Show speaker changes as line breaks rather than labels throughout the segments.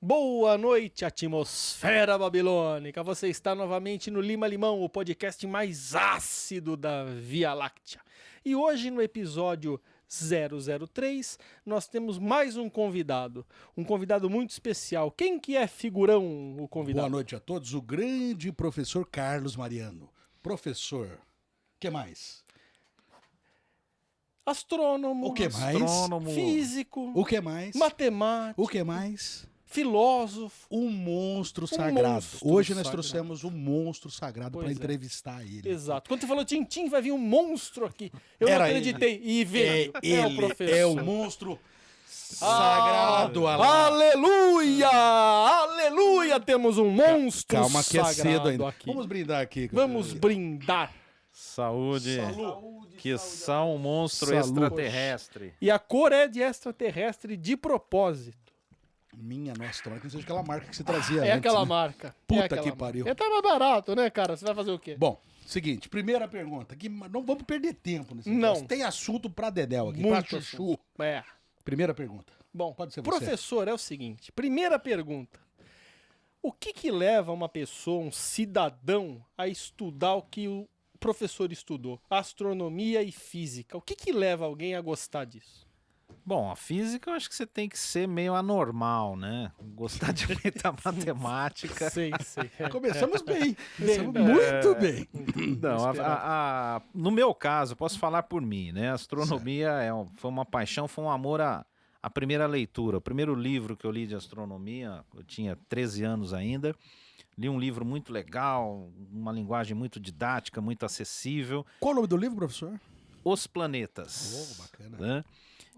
Boa noite, atmosfera babilônica. Você está novamente no Lima Limão, o podcast mais ácido da Via Láctea. E hoje, no episódio 003, nós temos mais um convidado muito especial. Quem que é figurão, o convidado?
Boa noite a todos, o grande professor Carlos Mariano. Professor, o que mais?
Astrônomo.
O que mais?
Físico.
O que mais?
Matemático.
O que mais?
Filósofo.
Um monstro sagrado.
monstro
Hoje nós
sagrado.
trouxemos um monstro sagrado para
Pois é.
entrevistar ele.
Exato. Quando você falou Tintim, vai vir um monstro aqui. Eu
Era
não acreditei. E veio.
É
o professor.
É o monstro sagrado.
Aleluia! Aleluia! Temos um monstro
Calma que é
sagrado
cedo ainda.
aqui.
Vamos brindar aqui.
Vamos brindar.
Saúde. Que são um monstro
Saúde.
extraterrestre.
E a cor é de extraterrestre de propósito.
Minha nossa, tomara que não seja aquela marca que você trazia
É
antes,
aquela
né?
marca.
Puta
É aquela
que
marca.
pariu.
É, tá mais barato, né, cara? Você vai fazer o quê?
Bom, seguinte, primeira pergunta. Que não vamos perder tempo nesse
Não.
negócio. Tem assunto pra Dedéu aqui, pra
Muito
chuchu.
É.
Primeira pergunta.
Bom,
Pode ser você.
professor, é o seguinte. Primeira pergunta. O que leva uma pessoa, um cidadão, a estudar o que o professor estudou? Astronomia e física. O que leva alguém a gostar disso?
Bom, a física eu acho que você tem que ser meio anormal, né? Gostar de muita matemática.
Sei.
Começamos bem. Começamos
Bem,
muito bem.
Não, no meu caso, posso falar por mim, né? A astronomia foi uma paixão, foi um amor à primeira leitura. O primeiro livro que eu li de astronomia, eu tinha 13 anos ainda. Li um livro muito legal, uma linguagem muito didática, muito acessível.
Qual o nome do livro, professor?
Os Planetas.
Oh, bacana.
Né?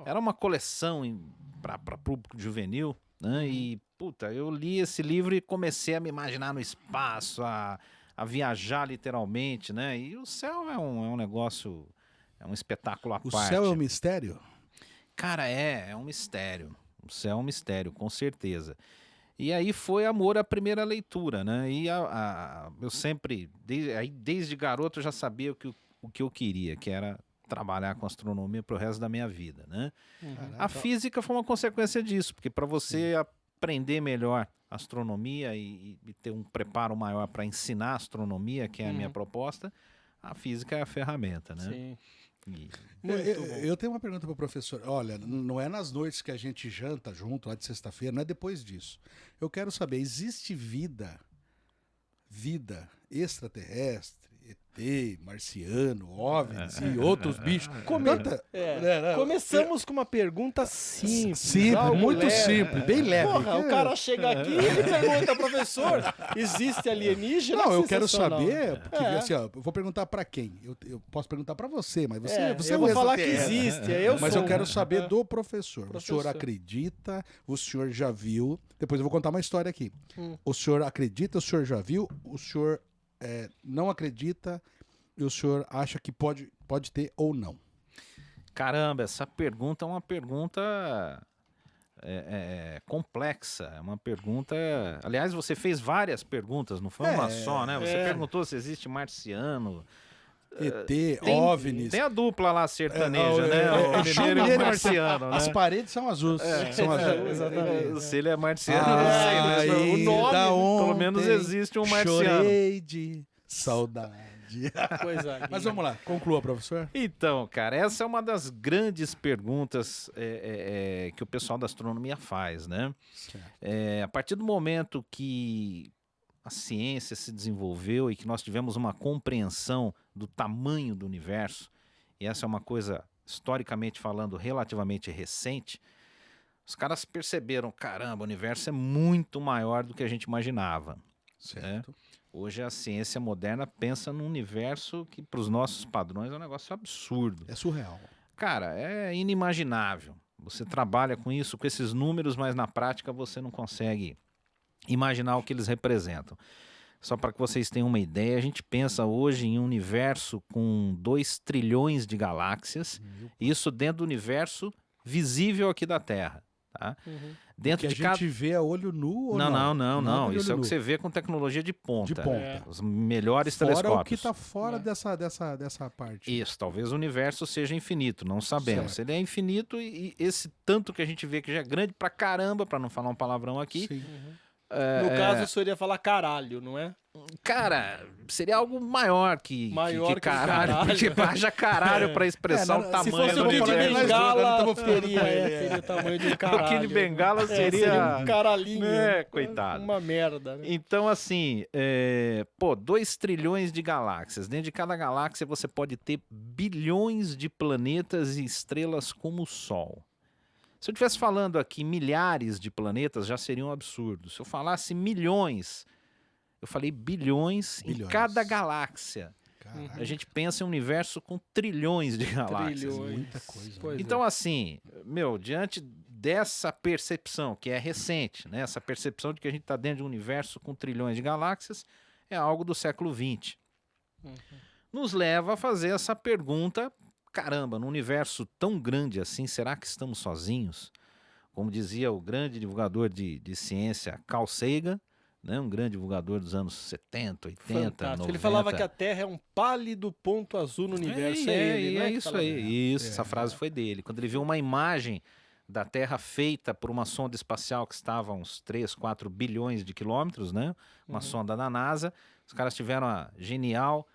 Era uma coleção para público juvenil, né? E, puta, eu li esse livro e comecei a me imaginar no espaço, a viajar literalmente, né? E o céu é um negócio, é um espetáculo à
O
parte.
céu é um mistério?
Cara, é um mistério. O céu é um mistério, com certeza. E aí foi amor à primeira leitura, né? E eu sempre, desde garoto, eu já sabia o que eu queria, que era trabalhar com astronomia pro resto da minha vida, né? A física foi uma consequência disso, porque para você aprender melhor astronomia e ter um preparo maior para ensinar astronomia, que é a minha proposta, a física é a ferramenta, né?
Sim.
Eu tenho uma pergunta para o professor. Olha, não é nas noites que a gente janta junto, lá de sexta-feira, não é depois disso. Eu quero saber, existe vida extraterrestre, ET, marciano, OVNIs e outros bichos?
Começamos com uma pergunta simples.
Simples,
algo
muito
leve.
simples, bem leve.
Porra, o cara chega aqui e ele pergunta, professor, existe alienígena?
Não, eu quero
Sensacional.
saber, porque assim, ó, eu vou perguntar pra quem? Eu posso perguntar pra você, mas você
eu
é
vou
um
falar que
extraterrestre.
existe.
Mas
sou
eu quero
um-
saber do professor.
Professor.
O senhor acredita? O senhor já viu? Depois eu vou contar uma história aqui. O senhor acredita? O senhor já viu? O senhor não acredita? E o senhor acha que pode ter ou não?
Caramba, essa pergunta é uma pergunta complexa, é uma pergunta... Aliás, você fez várias perguntas, não foi uma só, né? Você perguntou se existe marciano...
ET, OVNIs.
Tem a dupla lá sertaneja, né?
O
Mineiro e o marciano, né?
As paredes são azuis. São azuis.
Exatamente.
Se ele é marciano, não sei, mas o nome, pelo menos existe um marciano.
Chorei de saudade.
Coisa linda.
Mas vamos lá, conclua, professor.
Então, cara, essa é uma das grandes perguntas que o pessoal da astronomia faz, né? A partir do momento que a ciência se desenvolveu e que nós tivemos uma compreensão do tamanho do universo, e essa é uma coisa, historicamente falando, relativamente recente, os caras perceberam, caramba, o universo é muito maior do que a gente imaginava.
Certo.
Hoje a ciência moderna pensa num universo que, para os nossos padrões, é um negócio absurdo.
É surreal.
Cara, é inimaginável. Você trabalha com isso, com esses números, mas na prática você não consegue imaginar o que eles representam. Só para que vocês tenham uma ideia, a gente pensa hoje em um universo com 2 trilhões de galáxias, isso dentro do universo visível aqui da Terra. Tá?
Uhum.
Dentro
Que
de
a gente vê a olho nu ou não?
Não.
olho
Isso é o
nu.
que você vê com tecnologia de ponta.
De ponta.
É.
Os melhores
Fora
telescópios.
o que está fora
É.
dessa parte.
Isso, talvez o universo seja infinito, não sabemos.
Certo.
Ele é infinito e esse tanto que a gente vê que já é grande pra caramba, pra não falar um palavrão aqui.
Sim.
No caso, o senhor ia falar caralho, não é?
Cara, seria algo maior que
Maior que
caralho,
caralho.
porque haja caralho pra expressar
não,
o tamanho
Se fosse
do
o Kid
universo.
Bengala,
Nós dois,
teria, teria o tamanho de um caralho.
O Kid Bengala
seria um caralhinho.
É, coitado.
Uma merda, né?
Então, assim, 2 trilhões de galáxias. Dentro de cada galáxia você pode ter bilhões de planetas e estrelas como o Sol. Se eu estivesse falando aqui milhares de planetas, já seria um absurdo. Se eu falasse milhões, eu falei bilhões em cada galáxia.
Caraca,
A gente pensa em um universo com trilhões de galáxias.
Trilhões.
muita coisa.
Pois
Então, assim, diante dessa percepção, que é recente, né? Essa percepção de que a gente está dentro de um universo com trilhões de galáxias, é algo do século XX. Nos leva a fazer essa pergunta, caramba, num universo tão grande assim, será que estamos sozinhos? Como dizia o grande divulgador de ciência, Carl Sagan, né? Um grande divulgador dos anos 70, 80,
Fantástico.
90.
Ele falava que a Terra é um pálido ponto azul no universo. Ele, não é que
isso
falava?
aí. Isso, essa frase foi dele. Quando ele viu uma imagem da Terra feita por uma sonda espacial que estava a uns 3, 4 bilhões de quilômetros, né? Uma sonda da NASA. Os caras tiveram a genial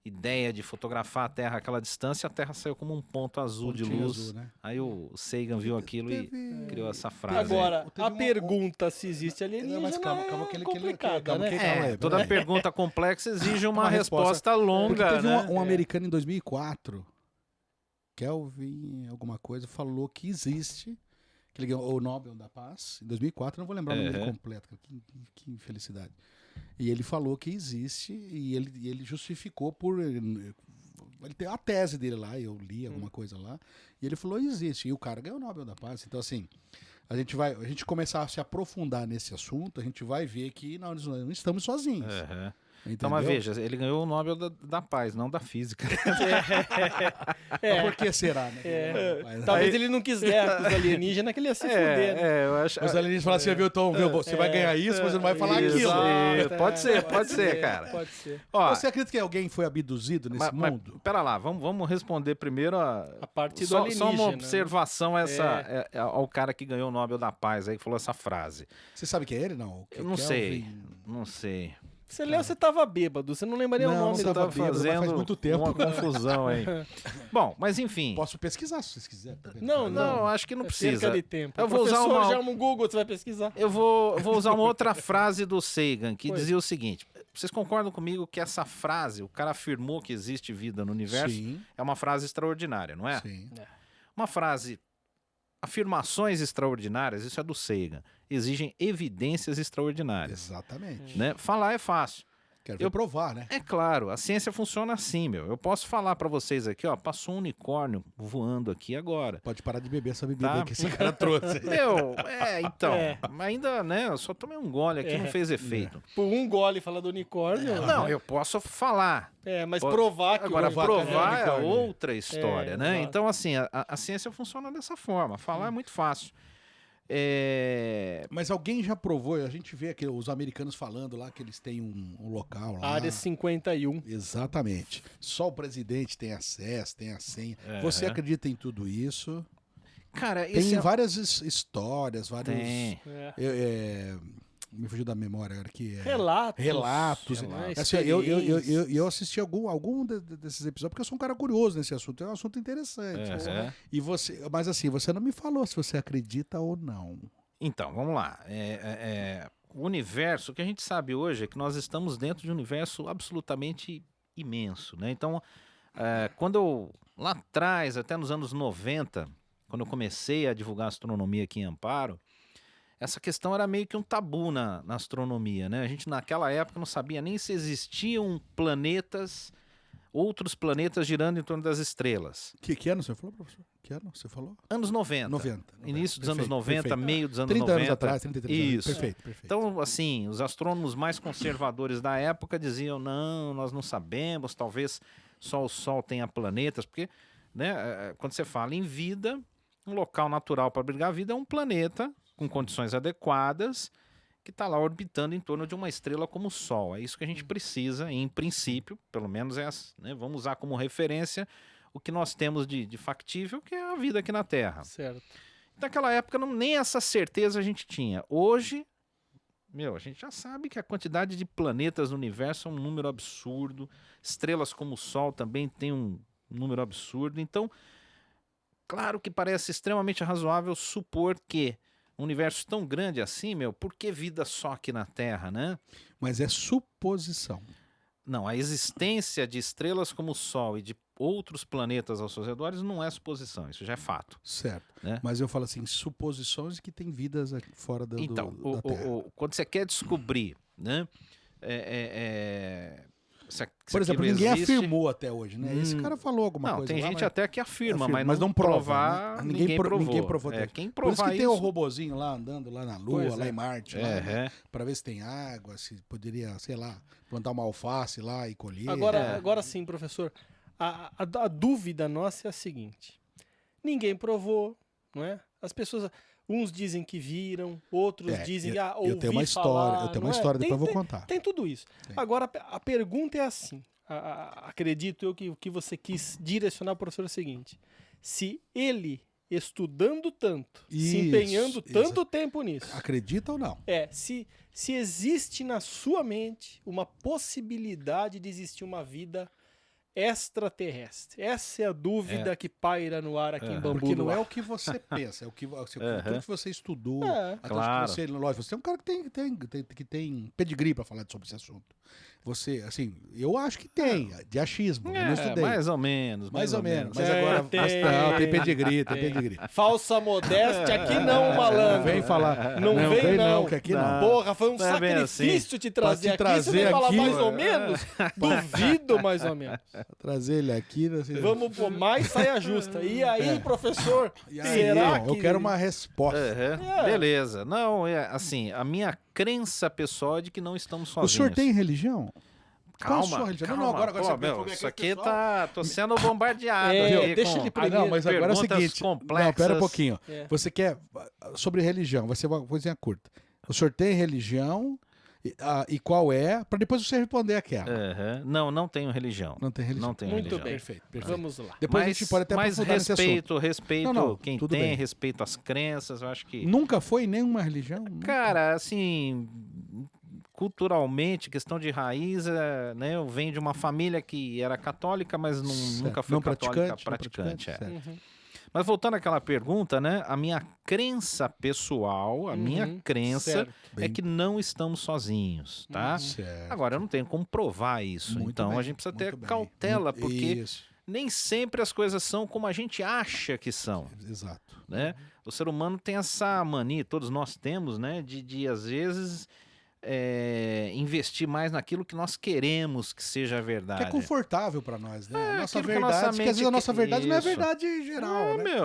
ideia de fotografar a Terra àquela distância, a Terra saiu como um ponto azul de
Pontinho
luz.
azul, né?
Aí o Sagan viu aquilo e criou essa frase.
Agora,
Teve
a pergunta se existe alienígena
Mas calma que ele
complicada,
calma
né?
que ele- calma aí,
Toda pergunta complexa exige uma,
Uma
resposta,
Porque
longa,
teve
né?
um americano em 2004, Kelvin alguma coisa, falou que existe, que ele ganhou o Nobel da Paz, em 2004, não vou lembrar o nome dele completo, que infelicidade. E ele falou que existe e ele justificou por... Ele tem a tese dele lá, eu li alguma coisa lá, e ele falou, existe, e o cara ganhou o Nobel da Paz. Então, assim, a gente começar a se aprofundar nesse assunto, a gente vai ver que nós não estamos sozinhos.
Uhum.
Entendeu?
Então, mas veja, ele ganhou o Nobel da Paz, não da Física.
Mas por que será, né?
Talvez ele não quis guerra com os alienígenas, que ele ia se fuder, né?
eu acho.
Os alienígenas falam assim, viu, Tom, viu, você vai ganhar isso, mas você não vai falar aquilo.
Isso. Pode ser, cara.
Pode ser.
Ó,
Você acredita que alguém foi abduzido nesse mundo?
pera lá, vamos responder primeiro
A parte do
só
alienígena.
uma observação ao cara que ganhou o Nobel da Paz aí, que falou essa frase.
Você sabe quem é ele, não?
Eu não sei, não sei.
Você leu, você tava bêbado, você não lembraria o
Não,
nome
você
da
tava
Tá
bêbado, mas faz
fazendo
muito tempo.
uma confusão aí. Bom, mas enfim.
Posso pesquisar se vocês quiserem. tá vendo?
Não, acho que não
É
precisa.
perca de tempo.
Eu vou usar
Professor,
uma-
chama o Google, você vai pesquisar.
Eu vou usar uma outra frase do Sagan, que
Pois.
dizia o seguinte: vocês concordam comigo que essa frase, o cara afirmou que existe vida no universo,
Sim,
é uma frase extraordinária, não é?
sim.
Uma frase, afirmações extraordinárias, isso é do Sagan, exigem evidências extraordinárias.
Exatamente.
Né? Falar é fácil.
Quero ver provar, né?
É claro, a ciência funciona assim, meu. Eu posso falar pra vocês aqui, ó, passou um unicórnio voando aqui agora.
Pode parar de beber essa bebida
Tá.
aí que esse cara trouxe.
Meu, então,
É.
ainda, né, eu só tomei um gole aqui, não fez efeito.
Por um gole falar do unicórnio.
Não, eu posso falar.
Mas
Pode-
provar que
Agora,
o
provar é
unicórnio.
outra história, né?
exato.
Então, assim, a ciência funciona dessa forma. Falar é muito fácil.
Mas alguém já provou, a gente vê aqui os americanos falando lá que eles têm um local lá.
Área 51.
Exatamente. Só o presidente tem acesso, tem a senha. Você acredita em tudo isso?
Cara,
Tem
esse
várias histórias, vários...
Tem.
Me fugiu da memória agora aqui.
Relatos.
Relatos.
Relatos.
Assim, eu assisti algum desses episódios, porque eu sou um cara curioso nesse assunto. É um assunto interessante.
Uhum.
Mas assim, você não me falou se você acredita ou não.
Então, vamos lá. O universo, o que a gente sabe hoje é que nós estamos dentro de um universo absolutamente imenso, né? Então, quando eu, lá atrás, até nos anos 90, quando eu comecei a divulgar astronomia aqui em Amparo, essa questão era meio que um tabu na astronomia, né? A gente naquela época não sabia nem se existiam outros planetas girando em torno das estrelas.
Que ano você falou, professor? Que ano você falou?
Anos 90.
90.
Início dos anos
Perfeito,
90,
perfeito.
meio dos anos
30
90.
anos atrás, 33 anos.
Isso.
Perfeito.
Então, assim, os astrônomos mais conservadores da época diziam, não, nós não sabemos, talvez só o Sol tenha planetas, porque, né, quando você fala em vida, um local natural para abrigar a vida é um planeta com condições adequadas que está lá orbitando em torno de uma estrela como o Sol. É isso que a gente precisa, em princípio, pelo menos né? Vamos usar como referência o que nós temos de factível, que é a vida aqui na Terra.
Certo.
Naquela época, nem essa certeza a gente tinha. Hoje, a gente já sabe que a quantidade de planetas no universo é um número absurdo. Estrelas como o Sol também tem um número absurdo. Então, claro que parece extremamente razoável supor que um universo tão grande assim, por que vida só aqui na Terra, né?
Mas é suposição.
Não, a existência de estrelas como o Sol e de outros planetas aos seus redores não é suposição, isso já é fato.
Certo.
Né?
Mas eu falo assim, suposições de que tem vidas aqui fora da
Então,
Terra.
quando você quer descobrir, né?
Por exemplo, ninguém afirmou até hoje, né? Esse cara falou alguma coisa.
Tem
lá,
gente
mas...
até que afirma, mas
não
prova,
né?
ninguém provou.
Ninguém provou.
Quem
Por isso
provar
que tem o robozinho lá andando lá na Lua, lá em Marte, para ver se tem água, se poderia, sei lá, plantar uma alface lá e colher.
Agora sim, professor. A dúvida nossa é a seguinte: ninguém provou, não é? As pessoas, uns dizem que viram, outros dizem que
eu tenho uma história, depois eu vou contar.
Tem tudo isso.
Tem.
Agora a pergunta é assim: acredito eu que o que você quis direcionar ao professor é o seguinte: se ele estudando tanto, se empenhando tanto tempo nisso,
acredita ou não?
Se existe na sua mente uma possibilidade de existir uma vida extraterrestre. Essa é a dúvida que paira no ar aqui em Bambu.
Porque não é o que você pensa, é o que você estudou.
Claro.
Você é um cara que tem pedigree para falar sobre esse assunto. Você, assim, eu acho que tem, de achismo. Eu não estudei.
Mais ou menos.
Mas agora tem pedigree, tem pedigree.
Falsa modéstia aqui não, malandro.
Não vem falar.
Não vem não.
Que aqui não.
Porra, foi um
Não é bem
sacrifício te trazer aqui.
trazer
Você vai falar
aqui,
mais ou menos? Duvido mais ou menos.
Trazer ele aqui.
Vamos pôr mais saia justa. E aí, professor?
E aí,
será que...
Eu quero uma resposta.
Beleza. Não, assim, a minha crença pessoal é de que não estamos sozinhos.
O senhor tem religião?
Calma.
Não, agora
Pô, isso aqui tô sendo bombardeado.
Deixa ele primeiro.
mas agora é o seguinte.
Complexas.
Não, pera um pouquinho. Você quer sobre religião, vai ser uma coisinha curta. O senhor tem religião e qual é? Para depois você responder aquela.
Não tenho religião.
Não tem religião.
Não tenho
Muito
religião.
bem.
Perfeito.
Vamos lá.
Depois a gente pode até aprofundar nesse assunto.
Respeito quem
tudo
tem,
bem.
respeito as crenças, eu acho que...
Nunca foi em nenhuma religião?
Cara, assim, culturalmente, questão de raiz, né? Eu venho de uma família que era católica, mas nunca foi católica praticante.
Uhum.
Mas voltando àquela pergunta, né? A minha crença pessoal, a minha crença
certo.
é que não estamos sozinhos, tá?
Certo.
Agora, eu não tenho como provar isso.
Muito
então,
bem,
a gente precisa ter
muito bem.
cautela, porque
Isso.
nem sempre as coisas são como a gente acha que são,
Exato.
né? O ser humano tem essa mania, todos nós temos, né? De às vezes, investir mais naquilo que nós queremos que seja a verdade.
Que é confortável para nós, né? A nossa
aquilo que a
verdade,
nossa
porque às vezes a
mente
nossa verdade não é a
isso.
verdade geral, né?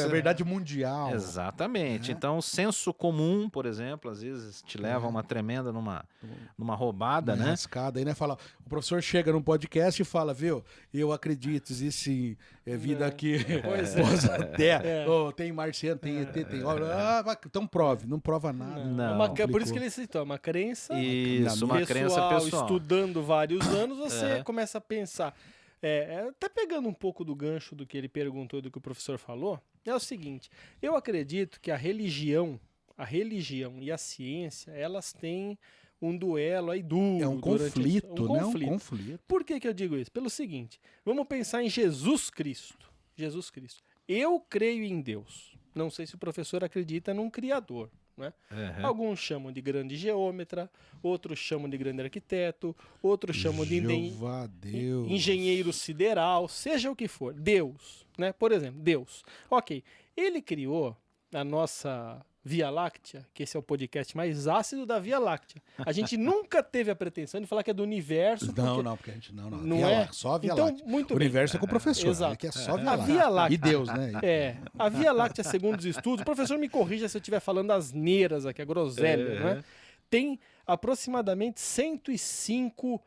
A verdade mundial.
Exatamente.
É.
Então, o senso comum, por exemplo, às vezes te leva a uma tremenda numa roubada,
Uma
né?
rascada aí, né? Fala, o professor chega num podcast e fala, viu, eu acredito, existe vida aqui
Pois
pós-terra. Oh, tem marciano, tem ET, tem... então prove, não prova nada.
Não.
Por isso que ele citou, é uma crença
Isso, uma crença pessoal.
Estudando vários anos, você começa a pensar. Até pegando um pouco do gancho do que ele perguntou, do que o professor falou, é o seguinte: eu acredito que a religião e a ciência, elas têm um duelo aí duro.
É um conflito, né? Um conflito.
Por que eu digo isso? Pelo seguinte, vamos pensar em Jesus Cristo. Jesus Cristo. Eu creio em Deus. Não sei se o professor acredita num criador. Né? Alguns chamam de grande geômetra, outros chamam de grande arquiteto, outros chamam de engenheiro sideral, seja o que for. Deus, né? Por exemplo, Deus. Ok, ele criou a nossa Via Láctea, que esse é o podcast mais ácido da Via Láctea. A gente nunca teve a pretensão de falar que é do universo.
Porque a gente não
é
só a Via
então,
Láctea.
Muito
o universo
bem.
É com o professor,
Exato.
Que é só
a Via Láctea.
E Deus, né?
A Via Láctea, segundo os estudos, o professor me corrija se eu estiver falando asneiras aqui, a groselha, né? Tem aproximadamente 105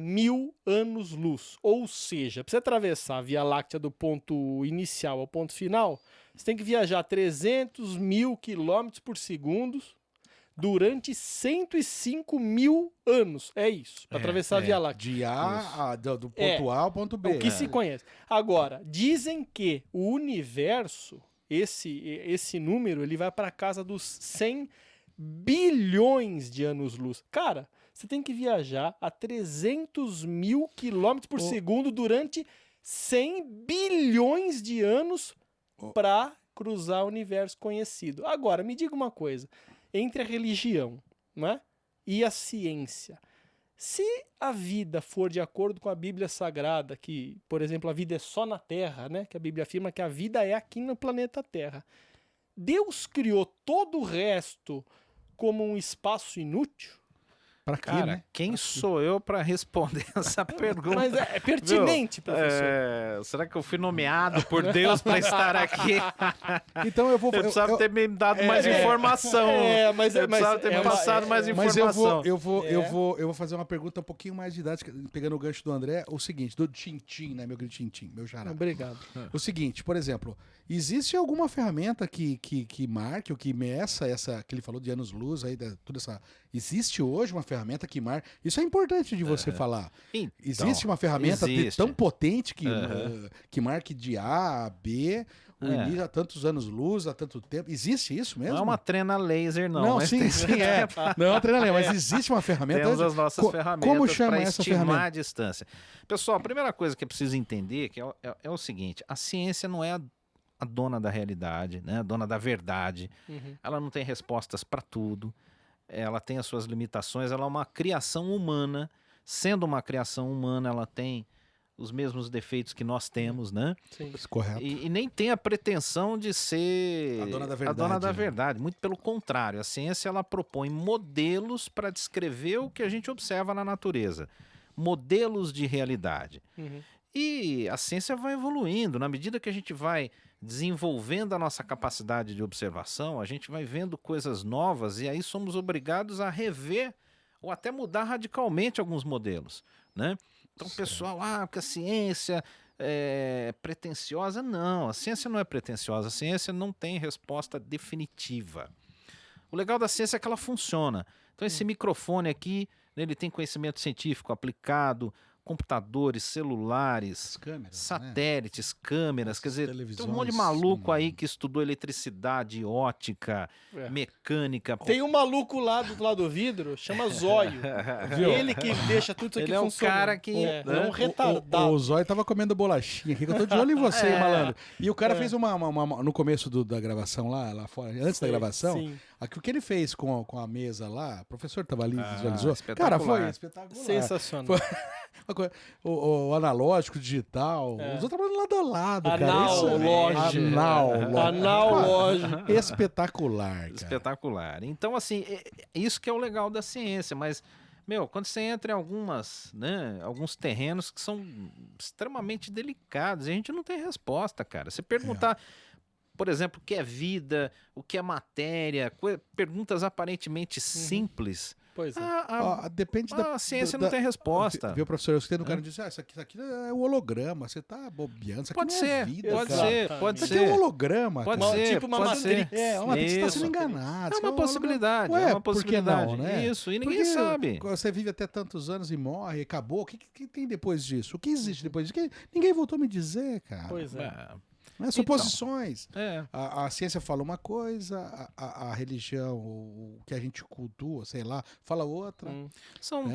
mil anos-luz. Ou seja, para você atravessar a Via Láctea do ponto inicial ao ponto final, Você tem que viajar 300 mil quilômetros por segundo durante 105 mil anos. É isso, para atravessar a Via Láctea.
De do ponto A ao ponto B.
É o que se conhece. Agora, dizem que o universo, esse número, ele vai para casa dos 100 bilhões de anos-luz. Cara, você tem que viajar a 300 mil quilômetros por segundo durante 100 bilhões de anos para cruzar o universo conhecido. Agora, me diga uma coisa. Entre a religião, né, e a ciência, se a vida for de acordo com a Bíblia Sagrada, que, por exemplo, a vida é só na Terra, né, que a Bíblia afirma que a vida é aqui no planeta Terra, Deus criou todo o resto como um espaço inútil?
Pra quê,
Cara,
né?
quem sou eu para responder essa pergunta?
Mas é pertinente, professor.
Será que eu fui nomeado por Deus para estar aqui?
Então eu vou...
Eu precisava ter me dado mais informação.
Mas
eu precisava ter me passado mais
Mas
informação.
eu vou fazer uma pergunta um pouquinho mais didática, pegando o gancho do André, o seguinte, do Tintim, né, meu querido Tintim, meu xará.
Obrigado.
O seguinte, por exemplo, existe alguma ferramenta que marque ou que meça essa, que ele falou de anos-luz aí, toda essa... Existe hoje uma ferramenta que marca... Isso é importante de você falar.
Então,
existe uma ferramenta tão potente que marque de A a B, o início a tantos anos-luz, a tanto tempo. Existe isso mesmo?
Não é uma trena laser, não.
Não,
mas
sim, é. Não é uma trena laser, mas existe uma ferramenta.
Temos as nossas ferramentas
como chama
para
essa
estimar
ferramenta?
a distância. Pessoal, a primeira coisa que é preciso entender que é o seguinte, a ciência não é a dona da realidade, né? A dona da verdade.
Uhum.
Ela não tem respostas para tudo. Ela tem as suas limitações, ela é uma criação humana. Sendo uma criação humana, ela tem os mesmos defeitos que nós temos, né?
Sim.
Correto.
E nem tem a pretensão de ser
A dona da
a
verdade,
dona da
né?
verdade. Muito pelo contrário, a ciência ela propõe modelos para descrever o que a gente observa na natureza. Modelos de realidade.
Uhum.
E a ciência vai evoluindo. Na medida que a gente vai desenvolvendo a nossa capacidade de observação, a gente vai vendo coisas novas e aí somos obrigados a rever ou até mudar radicalmente alguns modelos, né? Então o pessoal, porque a ciência é pretensiosa. Não, a ciência não é pretensiosa. A ciência não tem resposta definitiva. O legal da ciência é que ela funciona. Então esse microfone aqui, ele tem conhecimento científico aplicado, computadores, celulares,
câmeras,
satélites, câmeras, quer dizer, tem um monte de
televisões,
maluco aí que estudou eletricidade, ótica, mecânica.
Tem um maluco lá do lado do vidro, chama Zóio. Ele que deixa tudo isso aqui
Ele é um
funcionando.
cara que...
É um retardado.
O Zóio tava comendo bolachinha aqui, que eu tô de olho em você, malandro. E o cara fez uma no começo da gravação lá fora, antes da gravação,
sim.
Aqui, o que ele fez com a mesa lá, o professor tava ali, visualizou.
espetacular.
Cara, foi espetacular.
Sensacional.
O analógico, digital, os outros trabalhando lado a lado, cara.
Analógico.
Analógico. Espetacular, cara.
Espetacular. Então, assim, isso que é o legal da ciência, mas, quando você entra em alguns terrenos que são extremamente delicados, a gente não tem resposta, cara. Você perguntar, por exemplo, o que é vida, o que é matéria, perguntas aparentemente simples.
Pois é.
Depende
a ciência não tem resposta.
Viu, professor? Eu escutei no cara disse, isso aqui é o holograma, você tá bobeando, isso aqui
Pode
não
ser,
é vida,
pode
cara.
ser, pode
Isso
ser.
aqui é um holograma,
Pode
cara.
ser,
tipo uma
pode ser.
Matrix.
É, uma Matrix, você tá
Isso.
sendo enganado.
É
isso
uma possibilidade,
Ué,
é uma
por que não,
possibilidade.
né?
Isso, e ninguém
Porque
sabe.
Você vive até tantos anos e morre, acabou. O que tem depois disso? O que existe depois disso? Ninguém voltou a me dizer, cara.
Pois é.
Não é suposições.
É.
A ciência fala uma coisa, a religião, o que a gente cultua, sei lá, fala outra.
São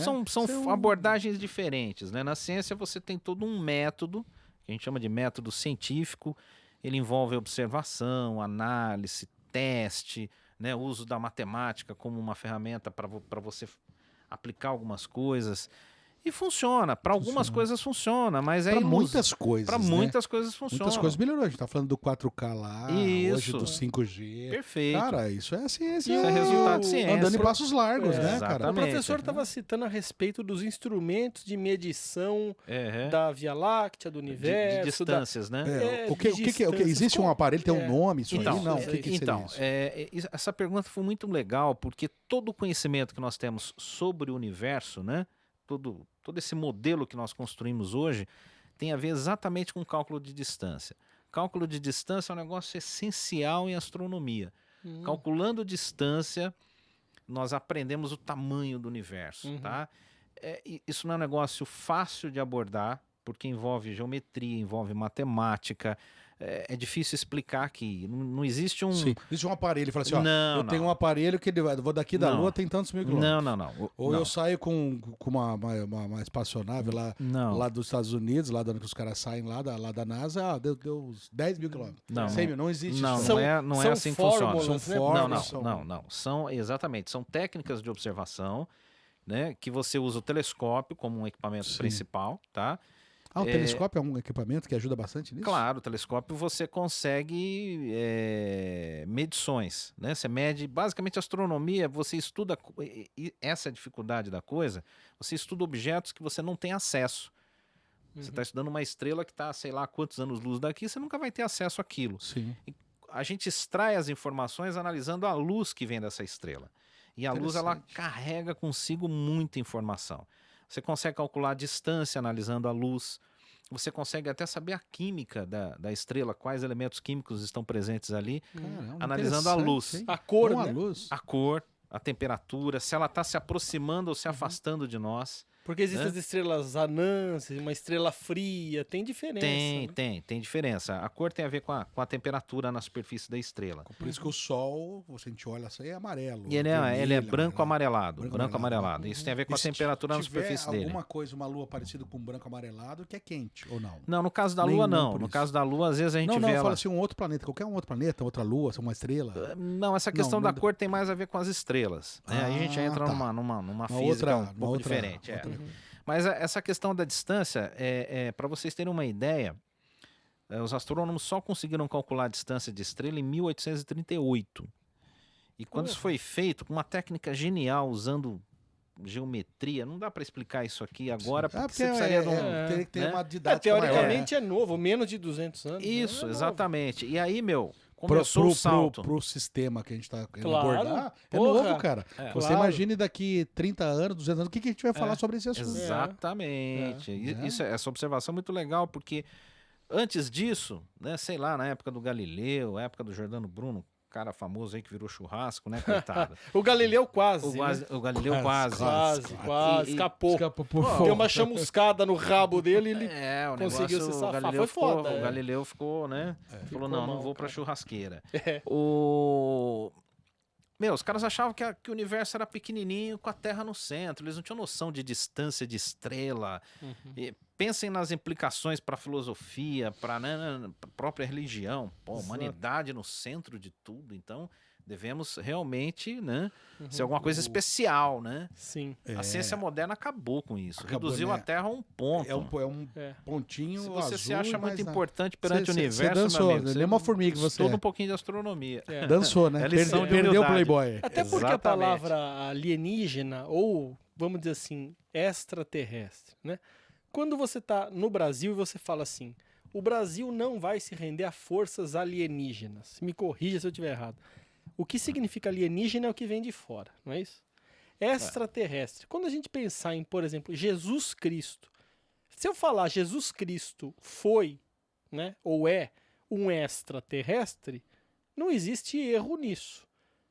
abordagens diferentes, né? Na ciência você tem todo um método, que a gente chama de método científico. Ele envolve observação, análise, teste, né? O uso da matemática como uma ferramenta para você aplicar algumas coisas. E funciona. Para algumas coisas funciona, mas
Para muitas coisas.
Para muitas coisas funciona.
Muitas coisas melhorou. A gente tá falando do 4K lá, hoje do 5G.
Perfeito.
Cara, isso é ciência.
Isso é resultado de ciência.
Andando em passos largos, né, cara?
O professor estava citando a respeito dos instrumentos de medição da Via Láctea, do universo.
De distâncias, né?
O que existe um aparelho, tem um nome, isso aí? Não, o que seria isso?
Essa pergunta foi muito legal, porque todo o conhecimento que nós temos sobre o universo, né? Todo esse modelo que nós construímos hoje tem a ver exatamente com o cálculo de distância. Cálculo de distância é um negócio essencial em astronomia. Calculando distância, nós aprendemos o tamanho do universo, tá? Isso não é um negócio fácil de abordar, porque envolve geometria, envolve matemática. É difícil explicar aqui. Não existe um...
Sim. Existe um aparelho, fala assim, ó,
Não,
eu tenho um aparelho que ele vai, vou daqui da
Não.
Lua, tem tantos mil quilômetros.
Não.
Ou
não.
eu saio com uma espaçonave
Não.
lá dos Estados Unidos, lá da onde os caras saem lá da NASA, deu uns 10 mil quilômetros.
Não,
100 mil, não existe
Não,
isso.
São-
não é
são
assim que funciona.
fórmulas,
São
né?
fórmulas.
Não. Exatamente. São técnicas de observação, né? Que você usa o telescópio como um equipamento
Sim.
principal, tá?
O telescópio é um equipamento que ajuda bastante nisso?
Claro, o telescópio você consegue medições, né? Você mede, basicamente, astronomia, você estuda, essa é a dificuldade da coisa, você estuda objetos que você não tem acesso. Você está estudando uma estrela que está, sei lá, quantos anos-luz daqui, você nunca vai ter acesso àquilo.
Sim.
A gente extrai as informações analisando a luz que vem dessa estrela. E a luz, ela
Interessante.
carrega consigo muita informação. Você consegue calcular a distância analisando a luz. Você consegue até saber a química da estrela, quais elementos químicos estão presentes ali,
Caramba,
analisando a
interessante,
luz.
hein?
A cor,
Com a
né?
luz.
A cor, a temperatura, se ela está se aproximando ou se afastando de nós.
Porque existem
Né?
as estrelas anãs, uma estrela fria, tem diferença. né?
Tem diferença. A cor tem a ver com a temperatura na superfície da estrela.
Por isso que o Sol, se a gente olha assim, é amarelo.
E ele é
vermelho,
branco amarelado.
Branco
Branco
amarelado.
amarelado. Isso tem a ver com a
E se
temperatura na
tiver
superfície dele.
alguma coisa, uma lua parecida com branco amarelado, que é quente, ou não?
Não, no caso da
Nem-
Lua,
nem
não.
por
No
isso.
caso da Lua, às vezes a gente
Não,
vê
eu
ela...
falo assim, um outro planeta, qualquer um outro planeta, outra lua, uma estrela.
Não, essa
Não,
questão
não
da
dá-
cor tem mais a ver com as estrelas. Né? Aí a gente entra
tá.
numa física um pouco
outra-
diferente.
outra-
Mas essa questão da distância, para vocês terem uma ideia, os astrônomos só conseguiram calcular a distância de estrela em 1838. E quando isso foi feito, com uma técnica genial, usando geometria, não dá para explicar isso aqui agora, porque você precisaria de um...
teria que ter
né?
uma didática
Teoricamente é novo, menos de 200 anos. né?
Isso,
É novo.
exatamente. E aí, meu,
Pro,
começou
pro,
o salto.
pro sistema que a gente tá querendo
Claro,
abordar, é
porra.
novo, cara.
É.
Você
Claro.
imagine daqui 30 anos, 200 anos, o que a gente vai falar sobre esse assunto?
Exatamente. Essa observação é muito legal, porque antes disso, né, sei lá, na época do Galileu, época do Jordano Bruno, cara famoso aí que virou churrasco, né, coitado.
O Galileu quase. né?
O Galileu quase.
Quase,
E-
escapou.
Escapou por
Deu
fora.
uma chamuscada no rabo dele e ele...
O
conseguiu
negócio,
se
o
safar.
Galileu
Foi
ficou,
foda,
o Galileu ficou, né?
Ficou
Falou, não
mal,
vou pra
cara.
churrasqueira.
É.
Meu, os caras achavam que o universo era pequenininho com a Terra no centro. Eles não tinham noção de distância de estrela. E pensem nas implicações para a filosofia, para a própria religião. Pô,
Exato.
humanidade no centro de tudo. Então, devemos realmente, né, ser alguma coisa especial, né?
Sim.
A ciência moderna acabou com isso.
Acabou,
Reduziu
né?
a Terra a um ponto.
É um
É.
pontinho
Se você
azul,
se acha
mas
muito
não.
importante perante o
Cê
universo,
dançou,
meu amigo,
ele é uma formiga que você
estuda
é.
um pouquinho de astronomia.
É.
Dançou, né?
É lição de
Perdeu o
humildade.
Playboy.
Até porque a
Exatamente.
palavra alienígena, ou vamos dizer assim, extraterrestre, né? Quando você está no Brasil e você fala assim, o Brasil não vai se render a forças alienígenas. Me corrija se eu estiver errado. O que significa alienígena é o que vem de fora, não é isso? Extraterrestre. Quando a gente pensar em, por exemplo, Jesus Cristo, se eu falar Jesus Cristo foi, né, ou é um extraterrestre, não existe erro nisso.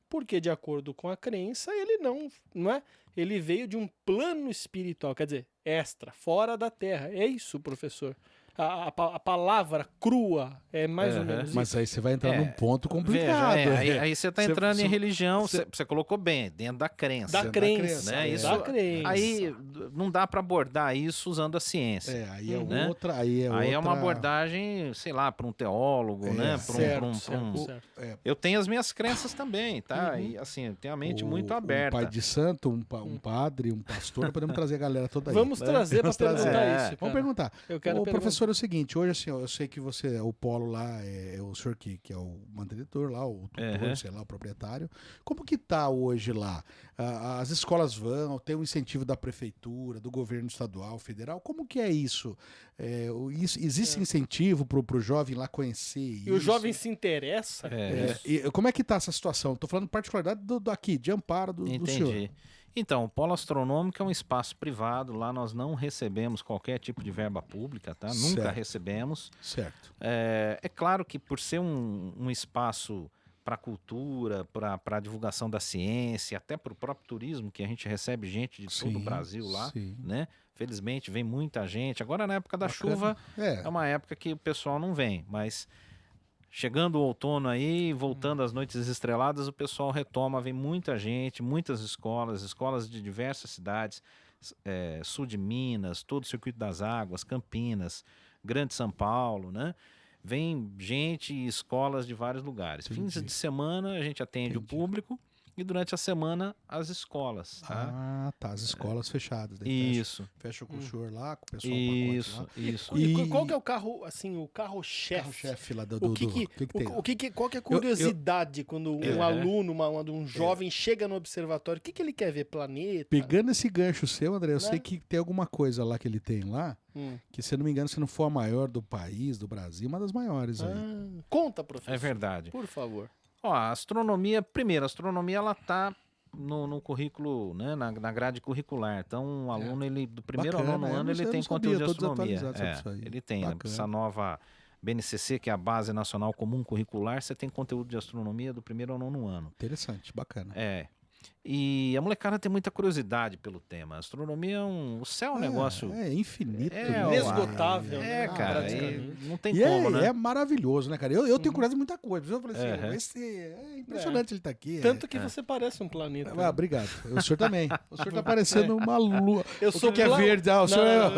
Porque, de acordo com a crença, ele não é? Ele veio de um plano espiritual, quer dizer, extra, fora da Terra. É isso, professor. A palavra crua é mais ou menos isso.
Mas aí você vai entrar
É,
num ponto complicado.
Veja, aí você está
Cê-
entrando em
cê-
religião,
cê-
você colocou bem, dentro da crença.
Da
da
crença,
crença,
né?
é.
Isso-
da crença.
Aí não dá para abordar isso usando a ciência.
Aí é
Né?
outra.
Aí é uma
outra-
abordagem, sei lá, para um teólogo, né?
Certo.
Eu tenho as minhas crenças também, tá? E assim, eu tenho a mente muito aberta.
Um pai de santo, um padre, um pastor, podemos trazer a galera toda aí.
Vamos trazer para
Vamos trazer.
perguntar
É.
isso, cara.
Vamos perguntar.
Eu quero
Ô,
perguntar.
professor, é o seguinte, hoje assim, ó, eu sei que você, o Polo lá, é o senhor que é o mantenedor lá, o tutor,
Uhum.
sei lá, o proprietário. Como que tá hoje lá? As escolas vão, tem um incentivo da prefeitura, do governo estadual, federal, como que é isso? Existe incentivo pro jovem lá conhecer isso?
E o jovem se interessa?
E como é que tá essa situação? Tô falando particularidade do aqui, de Amparo, do senhor.
Entendi. Então, o Polo Astronômico é um espaço privado, lá nós não recebemos qualquer tipo de verba pública, tá? Nunca
Certo.
recebemos.
Certo.
É claro que por ser um espaço para cultura, para a divulgação da ciência, até para o próprio turismo, que a gente recebe gente de todo o Brasil lá,
sim.
né? Felizmente vem muita gente. Agora na época da
Bacana.
chuva é uma época que o pessoal não vem, mas chegando o outono aí, voltando às noites estreladas, o pessoal retoma, vem muita gente, muitas escolas de diversas cidades, sul de Minas, todo o Circuito das Águas, Campinas, Grande São Paulo, né? Vem gente e escolas de vários lugares.
Entendi.
Fins de semana a gente atende o público e durante a semana as escolas. Tá?
Ah, tá. As escolas fechadas. Daí
Isso.
fecha com o senhor lá, com o pessoal pacote
Isso,
lá.
isso.
E qual que é o carro, assim, o carro-chefe?
Carro-chefe lá do...
O que tem? Qual que é a curiosidade quando um aluno, um jovem chega no observatório? O que ele quer ver? Planeta?
Pegando esse gancho seu, André, eu sei que tem alguma coisa lá que ele tem lá, que se eu não me engano, se não for a maior do país, do Brasil, uma das maiores aí.
Conta, professor.
É verdade.
Por favor.
Ó, a astronomia ela tá no currículo, né, na grade curricular. Então, o aluno, ele do primeiro ao nono ano, ele tem conteúdo de astronomia. Ele tem, né, essa nova BNCC, que é a Base Nacional Comum Curricular, você tem conteúdo de astronomia do primeiro ao nono ano.
Interessante, bacana.
E a molecada tem muita curiosidade pelo tema. A astronomia o céu é um negócio...
É infinito.
Inesgotável.
Cara, não tem
e
como, né?
É maravilhoso, né, cara? Eu tenho curiosidade de muita coisa. Eu falei assim, é impressionante ele estar aqui.
Tanto que você parece um planeta.
Obrigado. O senhor também. O senor tá parecendo uma lua.
O
que é verde? O senhor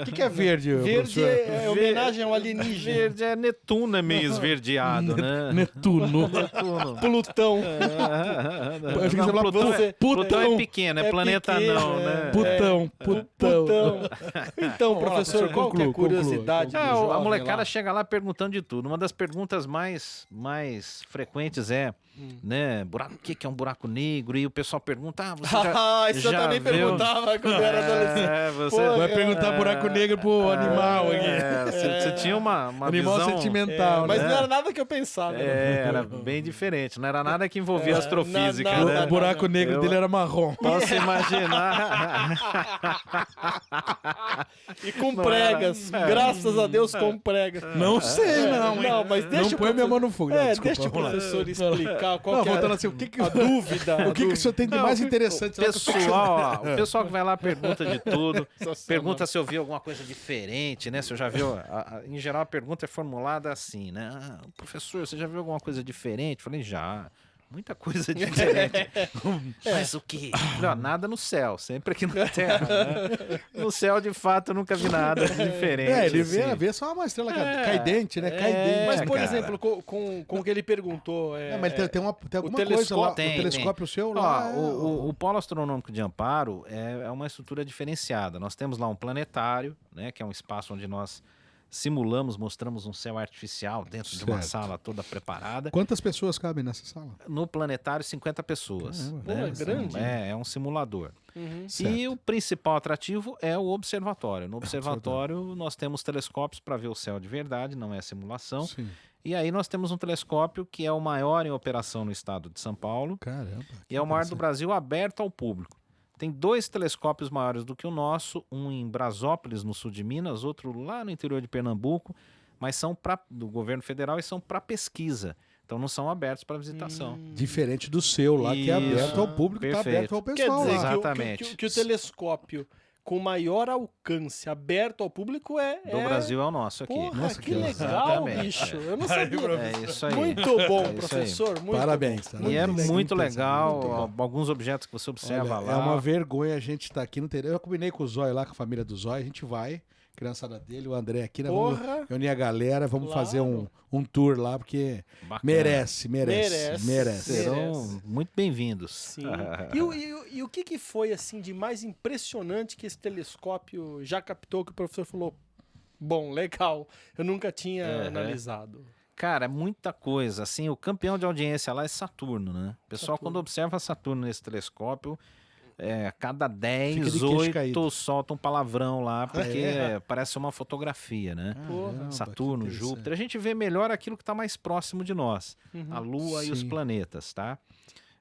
o que é verde?
Verde é homenagem ao alienígena.
Verde é Netuno, é meio esverdeado, né?
Netuno.
Plutão.
Eu acho que você
Plutão é pequeno, é planeta
pequeno,
não, né?
Putão.
Então, professor, qual que é a curiosidade do jovem
a molecada
lá?
chega lá perguntando de tudo. Uma das perguntas mais frequentes é, né, o que é um buraco negro? E o pessoal pergunta, você
isso eu também perguntava quando eu era adolescente.
Você
vai perguntar buraco negro pro animal aqui.
Você tinha uma
animal
visão
sentimental,
mas
né?
não era nada que eu pensava.
Era bem diferente. Não era nada que envolvia astrofísica, né?
O buraco negro dele era marrom.
Posso imaginar.
E com pregas. Graças a Deus, com pregas.
Não sei, não.
Não, mas deixa
não põe minha mão no fogo. Desculpa,
deixa o professor explicar qual
não,
que é
voltando assim,
a dúvida.
O que o senhor tem de mais interessante?
O pessoal que vai lá pergunta de tudo. Pergunta se eu vi alguma coisa diferente, né? Se eu já viu... em geral, a pergunta é formulada assim, né? Professor, você já viu alguma coisa diferente? Eu falei, já. Muita coisa diferente. Mas o quê? Não, nada no céu, sempre aqui na Terra. Né? No céu, de fato, eu nunca vi nada diferente.
Ele vê só uma estrela caidente, né? Caidente.
Mas, por
cara.
exemplo, com o que ele perguntou...
mas tem alguma coisa lá. O telescópio seu lá...
O Polo Astronômico de Amparo é uma estrutura diferenciada. Nós temos lá um planetário, né? Que é um espaço onde nós simulamos, mostramos um céu artificial dentro de uma sala toda preparada.
Quantas pessoas cabem nessa sala?
No planetário, 50 pessoas.
Né? É grande.
É um simulador. E o principal atrativo é o observatório. No observatório, nós temos telescópios para ver o céu de verdade, não é simulação.
Sim.
E aí nós temos um telescópio que é o maior em operação no estado de São Paulo.
Caramba.
E é o maior do Brasil, aberto ao público. Tem 2 telescópios maiores do que o nosso, um em Brasópolis, no sul de Minas, outro lá no interior de Pernambuco, mas são do governo federal e são para pesquisa. Então não são abertos para visitação.
Diferente do seu lá, que é aberto ao público, está aberto ao pessoal.
Quer dizer,
lá.
Exatamente.
Que o telescópio com maior alcance aberto ao público
do Brasil é o nosso aqui.
Porra,
Nossa,
que
que
legal,
exatamente.
bicho. Eu não sabia.
É isso aí.
Muito bom,
É isso
professor. Muito
Parabéns.
bom.
E é muito legal,
muito bom.
alguns objetos que você observa
Olha,
lá.
é uma vergonha a gente estar aqui no terreno. Eu combinei com o Zóio lá, com a família do Zóio. A gente vai, criançada dele, o André aqui. Né? Vamos reunir a galera, vamos fazer um tour lá, porque
Bacana.
merece.
Serão muito bem-vindos.
Sim. E o que foi assim de mais impressionante que esse telescópio já captou, que o professor falou, bom, legal, eu nunca tinha analisado?
Cara, é muita coisa. Assim, o campeão de audiência lá é Saturno, né? O pessoal, quando observa Saturno nesse telescópio, a cada 10, 8 solta um palavrão lá, porque parece uma fotografia, né?
Caramba,
Saturno, Júpiter. A gente vê melhor aquilo que está mais próximo de nós, a Lua e os planetas, tá?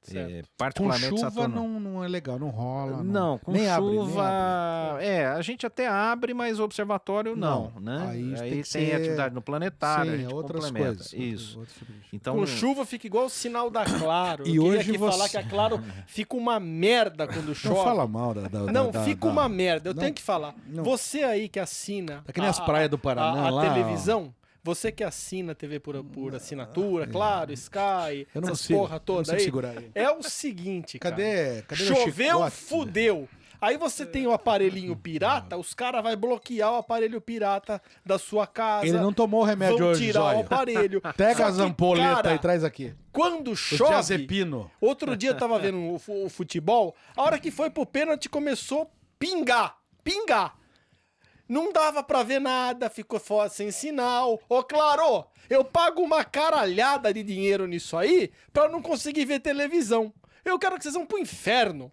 Certo.
Com
Particularmente
chuva
Saturno.
não é legal, não rola.
Não, com
nem abre,
chuva.
nem
A gente até abre, mas o observatório não,
Não,
né?
aí tem que
tem
ser-
atividade no planetário, a
Sim,
gente
outras
complementa.
coisas.
Isso.
outros tipos de-
Então,
Com chuva fica igual o sinal da Claro.
E
Eu queria
hoje
aqui
você-
falar que a Claro fica uma merda quando chove.
Não fala mal
Não,
da-
fica
da-
uma merda. Eu
Não,
tenho que falar.
não.
Você aí que assina.
Tá que nem as praias do Paraná
a
lá, ó.
televisão. Você que assina TV por assinatura, Claro, Sky,
Eu não
essas
consigo,
porra
eu não
toda
consigo
aí.
segurar ele.
É o seguinte, cara.
Cadê meu
Choveu,
chicote?
fudeu. Aí você tem o aparelhinho pirata, os caras vão bloquear o aparelho pirata da sua casa.
Ele não tomou o remédio
vão
hoje,
tirar o
Zóio.
aparelho.
Pega
Só
as
que,
ampoletas
cara,
e traz aqui.
Quando
O
chove,
diazepino.
outro dia eu tava vendo o futebol, a hora que foi pro pênalti começou a pingar. Não dava pra ver nada, ficou sem sinal. Ô, Claro, eu pago uma caralhada de dinheiro nisso aí pra não conseguir ver televisão. Eu quero que vocês vão pro inferno.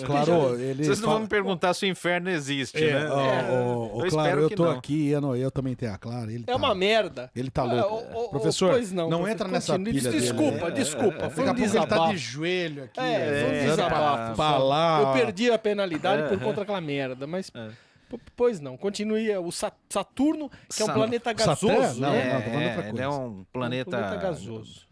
Claro, ele
vocês não
fala-
vão me perguntar se o inferno existe,
É,
né?
ó,
Eu
Claro,
espero
eu
que
tô
não.
aqui, eu também tenho a Clara. Ele
É
tá,
uma merda.
Ele tá
Ah,
louco. Professor,
pois não
não
professor,
entra nessa
continue.
pilha dele.
Desculpa. Foi
Daqui
um
a pouco ele tá
desabafo.
de joelho aqui,
Foi um
rezando
desabafo.
pra lá.
Eu perdi a penalidade por conta daquela merda, mas...
É.
Pois não, continue. O Saturno, que é um
Sa-
planeta
Satã?
gasoso,
Não,
né?
não, tô falando outra
Ele
coisa.
é um planeta,
gasoso.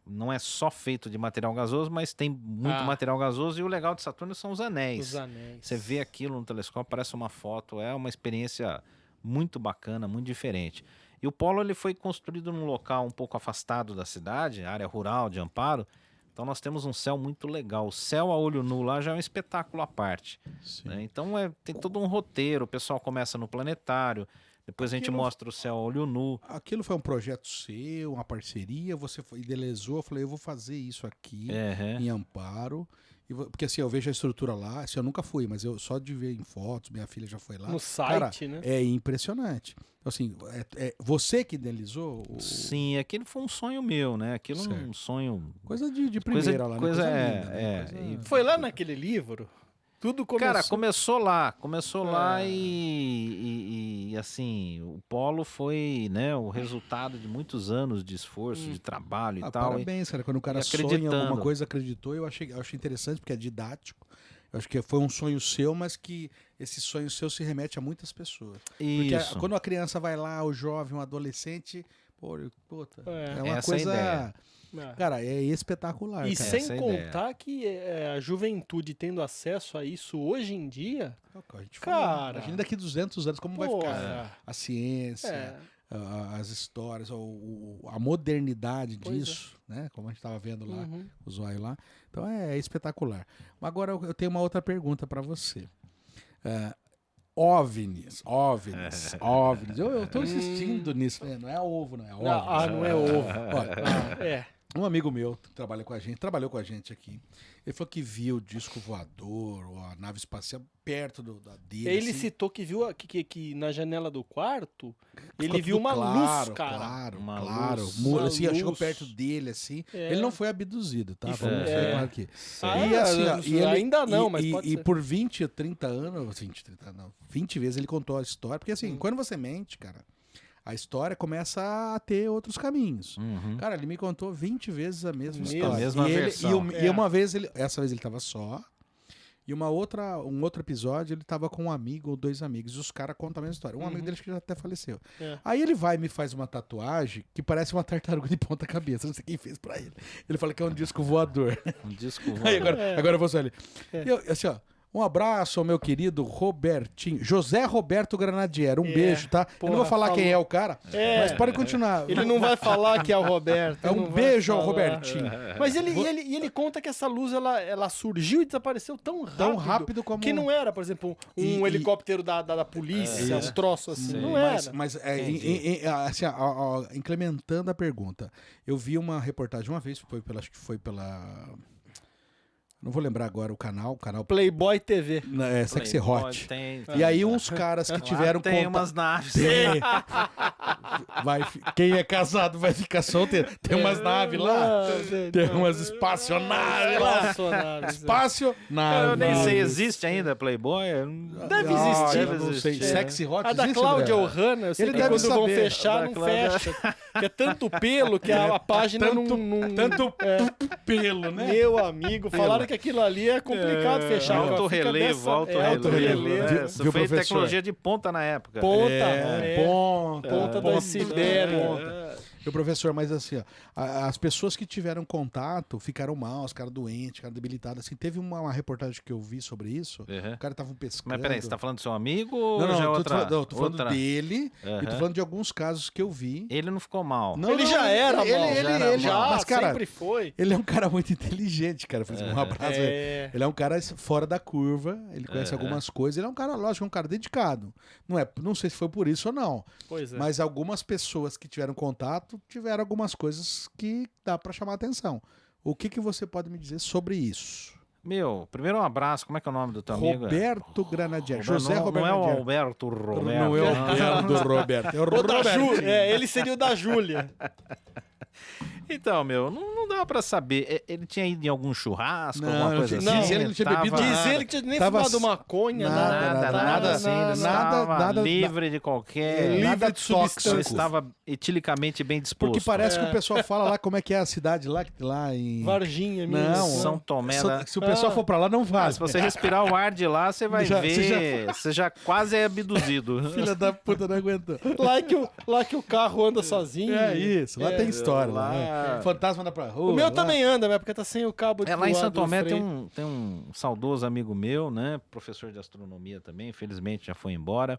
não é só feito de material gasoso, mas tem muito material gasoso, e o legal de Saturno são os anéis.
Os anéis.
Você vê aquilo no telescópio, parece uma foto, é uma experiência muito bacana, muito diferente. E o polo ele foi construído num local um pouco afastado da cidade, área rural de Amparo, então nós temos um céu muito legal. O céu a olho nu lá já é um espetáculo à parte,
Sim.
né? Então tem todo um roteiro, o pessoal começa no planetário, depois a gente
Aquilo-
mostra o céu a olho nu.
Aquilo foi um projeto seu, uma parceria, você idealizou, eu falei, eu vou fazer isso aqui em Amparo. Porque assim, eu vejo a estrutura lá, assim, eu nunca fui, mas eu só de ver em fotos, minha filha já foi lá.
No
Cara,
site, né?
é impressionante. Então, assim, você que idealizou?
Sim, aquilo foi um sonho meu, né? Aquilo é um
Certo.
sonho.
Coisa de primeira lá, né?
coisa
linda, né?
é,
Coisa-
Foi lá naquele livro? Tudo começou...
Cara, começou lá e, assim, o polo foi, né, o resultado de muitos anos de esforço, de trabalho e tal.
Parabéns, cara. Quando o cara
e
sonha em
acreditando.
alguma coisa, acreditou, eu achei interessante, porque é didático. Eu acho que foi um sonho seu, mas que esse sonho seu se remete a muitas pessoas. Porque
Isso.
quando a criança vai lá, o jovem, o adolescente, puta, é uma
Essa é a
coisa...
ideia.
Cara, é espetacular.
E
cara.
sem
Essa é a
contar que a juventude tendo acesso a isso hoje em dia...
A gente
Cara,
imagina daqui 200 anos como vai
pô,
ficar a ciência,
É.
as histórias, a modernidade
Pois é.
disso, né? Como a gente estava vendo lá,
Uhum.
o zóio lá. Então é espetacular. Mas agora eu tenho uma outra pergunta para você. OVNIs. Eu tô insistindo nisso, né? Não é ovo, não é OVNIs.
Não é ovo.
Olha,
É.
um amigo meu que trabalhou com a gente aqui, ele falou que viu o disco voador, ou a nave espacial perto dele.
Ele
assim.
citou que viu que na janela do quarto,
Ficou
ele viu
tudo
uma
claro,
luz, cara.
Claro,
Uma
claro.
luz.
Uma
Assim, chegou
luz.
perto dele, assim.
É.
Ele não foi abduzido, tá?
E
Vamos
foi-
deixar
é.
claro aqui.
Ah,
E assim, ó,
isso ainda não, mas pode
e
ser.
por 20, 30 anos, 20 vezes ele contou a história. Porque assim, quando você mente, cara, a história começa a ter outros caminhos.
Uhum.
Cara, ele me contou 20 vezes a mesma
Mesmo.
história.
A mesma versão.
E uma vez, essa vez ele tava só. E um outro episódio, ele tava com um amigo ou dois amigos. E os caras contam a mesma história. Um amigo deles que já até faleceu.
É.
Aí ele vai e me faz uma tatuagem que parece uma tartaruga de ponta cabeça. Não sei quem fez pra ele. Ele fala que é um disco voador.
Um disco
Aí
voador.
agora eu vou ali. Assim, ó. Um abraço ao meu querido Robertinho. José Roberto Granadier. Um beijo, tá? Eu não vou
porra,
falar quem
falou.
é o cara,
É.
mas pode continuar.
Ele não vai falar que é o Roberto.
É
ele
um
não vai
beijo ao
falar.
Robertinho.
Mas ele conta que essa luz ela surgiu e desapareceu tão rápido
como...
que não era, por exemplo, um helicóptero da polícia, um troço assim.
Sim.
Não era.
Mas assim, incrementando a pergunta, eu vi uma reportagem uma vez, acho que foi pela... Não vou lembrar agora o canal
Playboy TV.
Sexy
Playboy,
Hot.
tem-
E aí uns caras que tiveram
Lá tem
conta-
umas naves.
Tem. Quem é casado vai ficar solteiro. Tem umas naves lá. Tem umas espaçonaves lá. Espaçonave.
Eu nem sei, existe ainda Playboy?
Deve existir.
Eu não sei. Sexy Hot
A da
existe,
Cláudia
André?
Ohana, eu sei
Ele
que
deve
quando vão
saber.
fechar, não fecha. Que é tanto pelo que a página
Tanto pelo, né?
Meu amigo, falaram que aquilo ali é complicado fechar.
Alto relevo, alto relevo.
Viu,
Isso foi
professor?
tecnologia de ponta na época.
Ponta do iceberg.
Meu professor, mas assim, ó, as pessoas que tiveram contato ficaram mal, ficaram doentes, ficaram debilitadas. Assim, teve uma reportagem que eu vi sobre isso.
Uhum.
O cara tava pescando.
Mas peraí, você tá falando do seu amigo ou
Não,
já é
não,
outra?
tô falando dele e tô
Uhum.
falando de alguns casos que eu vi.
Ele não ficou mal.
Não,
Ele
não,
já era mal.
ele
Já,
mas, cara,
sempre foi.
ele é um cara muito inteligente, cara. Um abraço.
É.
Ele é um cara fora da curva, ele conhece algumas coisas, ele é um cara, lógico, um cara dedicado. Não sei se foi por isso ou não,
Pois é.
mas algumas pessoas que tiveram contato tiveram algumas coisas que dá pra chamar atenção. O que você pode me dizer sobre isso?
Meu, primeiro um abraço. Como é que é o nome do teu amigo?
Roberto Granadier.
Roberto,
José
não,
Roberto
não é o
Granadier.
Alberto Roberto.
Não é o Alberto Roberto. É o
O da
Roberto.
Ele seria o da Júlia.
Então, meu, não dá pra saber. Ele tinha ido em algum churrasco,
Não,
alguma coisa
não,
assim?
diz ele que não tinha bebido
Tava-
nada.
Diz ele que tinha nem
Tava-
fumado maconha,
Nada assim. Ele estava
nada-
livre de qualquer...
livre
nada
de substância.
Ele
tóxico.
estava etilicamente bem disposto.
Porque parece que o pessoal fala lá como é que é a cidade lá em...
Varginha, mesmo.
Não,
São Tomé da...
Se o pessoal for pra lá, não vai.
Se você respirar o ar de lá, você vai
Já-
ver... Você já quase é abduzido.
Filha da puta não aguentou.
Lá que o carro anda sozinho.
É isso, lá tem história. Lá,
lá-
né? Fantasma da pra rua.
O meu
lá.
também anda, mas porque tá sem o cabo de
Lá em
do
Santo Tomé
freio.
tem um saudoso amigo meu, né? Professor de astronomia também, infelizmente já foi embora.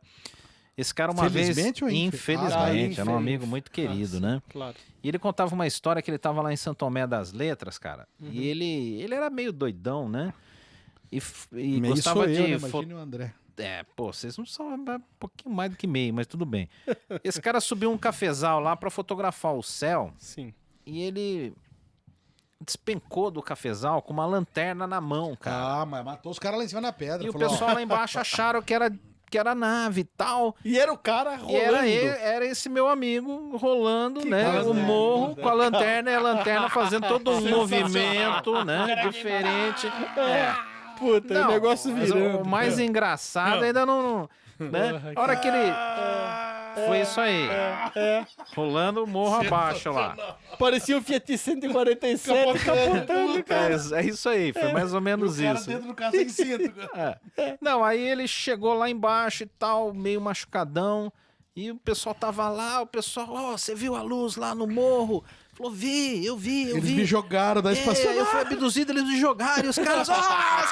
Esse cara uma
Felizmente ou
vez...
infelizmente?
Era um amigo muito querido, né?
Claro.
E ele contava uma história que ele tava lá em São Tomé das Letras, cara. E ele era meio doidão, né? E
Meio
gostava
sou eu,
de...
né? Imagine o André.
Vocês não são um pouquinho mais do que meio, mas tudo bem. Esse cara subiu um cafezal lá pra fotografar o céu
Sim.
e ele despencou do cafezal com uma lanterna na mão, cara.
Ah, mas matou os caras lá em cima na pedra.
E o
Falou, ó,
pessoal lá embaixo acharam que era nave e tal.
E era o cara rolando.
E era esse meu amigo rolando, né?
coisa
O morro
linda.
com a lanterna e a lanterna fazendo todo um movimento, né? Diferente.
Puta, o negócio
mas
virando.
o mais engraçado ainda não né? A hora que ele... Foi isso aí. Rolando o morro abaixo lá.
Parecia um Fiat 147 capotando, cara.
É isso aí, foi mais ou menos
o cara
isso.
dentro do carro sem cinto.
Não, aí ele chegou lá embaixo e tal, meio machucadão. E o pessoal tava lá, o pessoal, ó, você viu a luz lá no morro? Falou, eu vi.
Eles me jogaram da espaçonave.
Eu fui abduzido, eles me jogaram. E os caras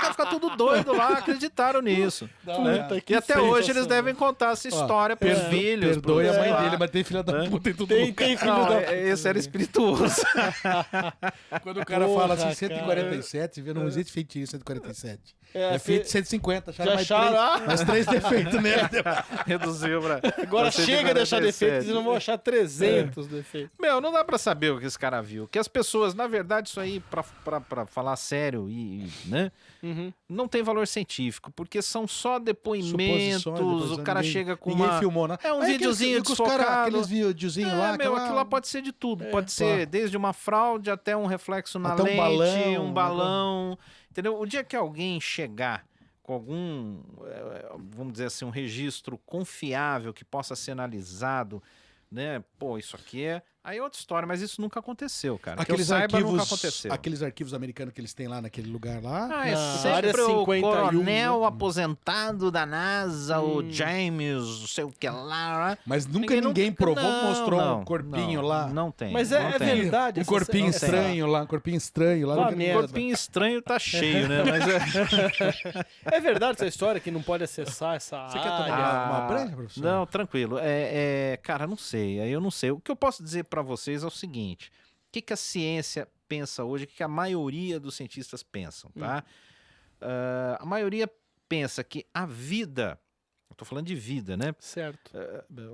ficam tudo doidos lá, acreditaram nisso.
Puta, que
E até hoje
sensação.
eles devem contar essa história pros filhos.
Perdoe a
pros-
mãe
sei lá.
dele, mas tem filha da puta em tudo
Tem
lugar.
filho
Não,
da...
esse era espirituoso.
Quando o cara
Porra,
fala assim,
cara.
147, vê, não existe feitiço 147.
É,
É feito 150, acharam
Já
mais
acharam,
mais três defeitos nele.
Reduziu pra...
Agora
pra
chega de achar
147.
defeitos e não vão achar 300 defeitos.
Meu, não dá pra saber o que esse cara viu. Que as pessoas, na verdade, isso aí, pra falar sério né? Não tem valor científico, porque são só depoimentos,
Suposições,
o cara
ninguém-
chega com
ninguém
uma...
filmou, né?
É um
Aí
videozinho
aqueles cara,
desfocado.
aqueles videozinhos lá.
Meu,
aquela-
aquilo lá pode ser de tudo. Pode ser desde uma fraude até um reflexo na
Até um
lente,
balão,
um balão. Entendeu? O dia que alguém chegar com algum, vamos dizer assim, um registro confiável que possa ser analisado, né? Pô, isso aqui é... Aí é outra história, mas isso nunca aconteceu, cara.
Aqueles
que eu saiba, nunca
arquivos,
aconteceu.
aqueles arquivos americanos que eles têm lá naquele lugar lá.
Ah, é
Na área
sempre o
51,
coronel
né?
aposentado da NASA, o James, não sei o que lá.
Mas nunca ninguém provou, mostrou um corpinho lá.
Não tem.
Mas
não
é
tem.
verdade.
Um corpinho
essa-
estranho lá, um corpinho estranho lá.
Vá
nunca ninguém-
merda.
Corpinho estranho tá cheio, né? Mas
É verdade essa história que não pode acessar essa
Você quer
área?
tomar uma breja, professor?
Não, tranquilo. Cara, não sei. Aí eu não sei. O que eu posso dizer pra vocês é o seguinte: o que a ciência pensa hoje? O que a maioria dos cientistas pensam, tá? A maioria pensa que a vida, eu tô falando de vida, né?
Certo.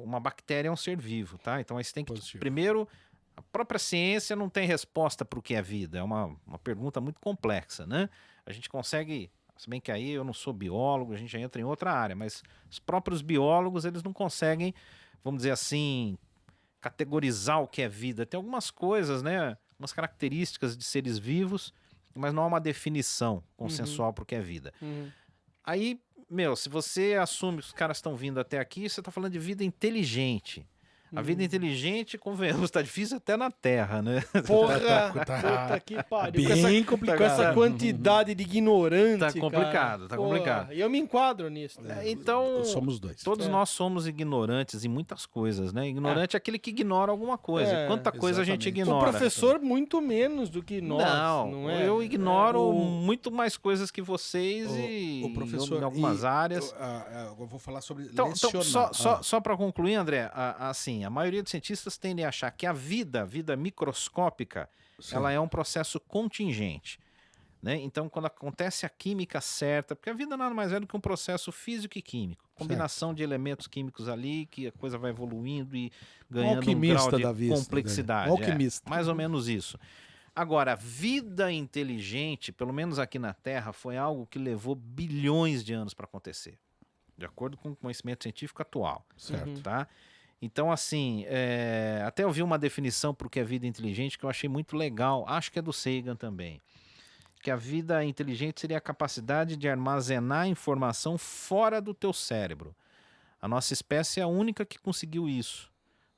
Uma bactéria é um ser vivo, tá? Então aí você tem que
Positivo.
primeiro, a própria ciência não tem resposta para o que é vida. É uma pergunta muito complexa, né? A gente consegue, se bem que aí eu não sou biólogo, a gente já entra em outra área, mas os próprios biólogos, eles não conseguem, vamos dizer assim, categorizar o que é vida. Tem algumas coisas, né? Umas características de seres vivos, mas não há uma definição consensual para o que é vida. Aí, meu, se você assume que os caras estão vindo até aqui, você está falando de vida inteligente. A vida inteligente, convenhamos, está difícil até na Terra, né?
Porra!
Tá
Puta que pariu.
bem
Com
complicado.
essa quantidade de ignorante,
Tá complicado,
cara.
tá
Porra,
complicado.
E eu me enquadro nisso.
Então,
Somos dois.
todos nós somos ignorantes em muitas coisas, né? Ignorante é aquele que ignora alguma coisa.
É,
E quanta coisa a gente
exatamente.
O
ignora.
professor muito menos do que nós, não é?
Eu ignoro
É,
muito mais coisas que vocês e
o professor,
em algumas áreas.
Eu vou falar sobre
Então,
lecionar.
só para concluir, André, assim, a maioria dos cientistas tendem a achar que a vida microscópica,
Sim.
ela é um processo contingente. Né? Então, quando acontece a química certa, porque a vida nada mais é do que um processo físico e químico, combinação de elementos químicos ali, que a coisa vai evoluindo e ganhando um grau de complexidade.
Alquimista.
Mais ou menos isso. Agora, vida inteligente, pelo menos aqui na Terra, foi algo que levou bilhões de anos para acontecer, de acordo com o conhecimento científico atual.
Certo.
Tá? Então, assim, até eu vi uma definição para o que é vida inteligente que eu achei muito legal, acho que é do Sagan também, que a vida inteligente seria a capacidade de armazenar informação fora do teu cérebro. A nossa espécie é a única que conseguiu isso.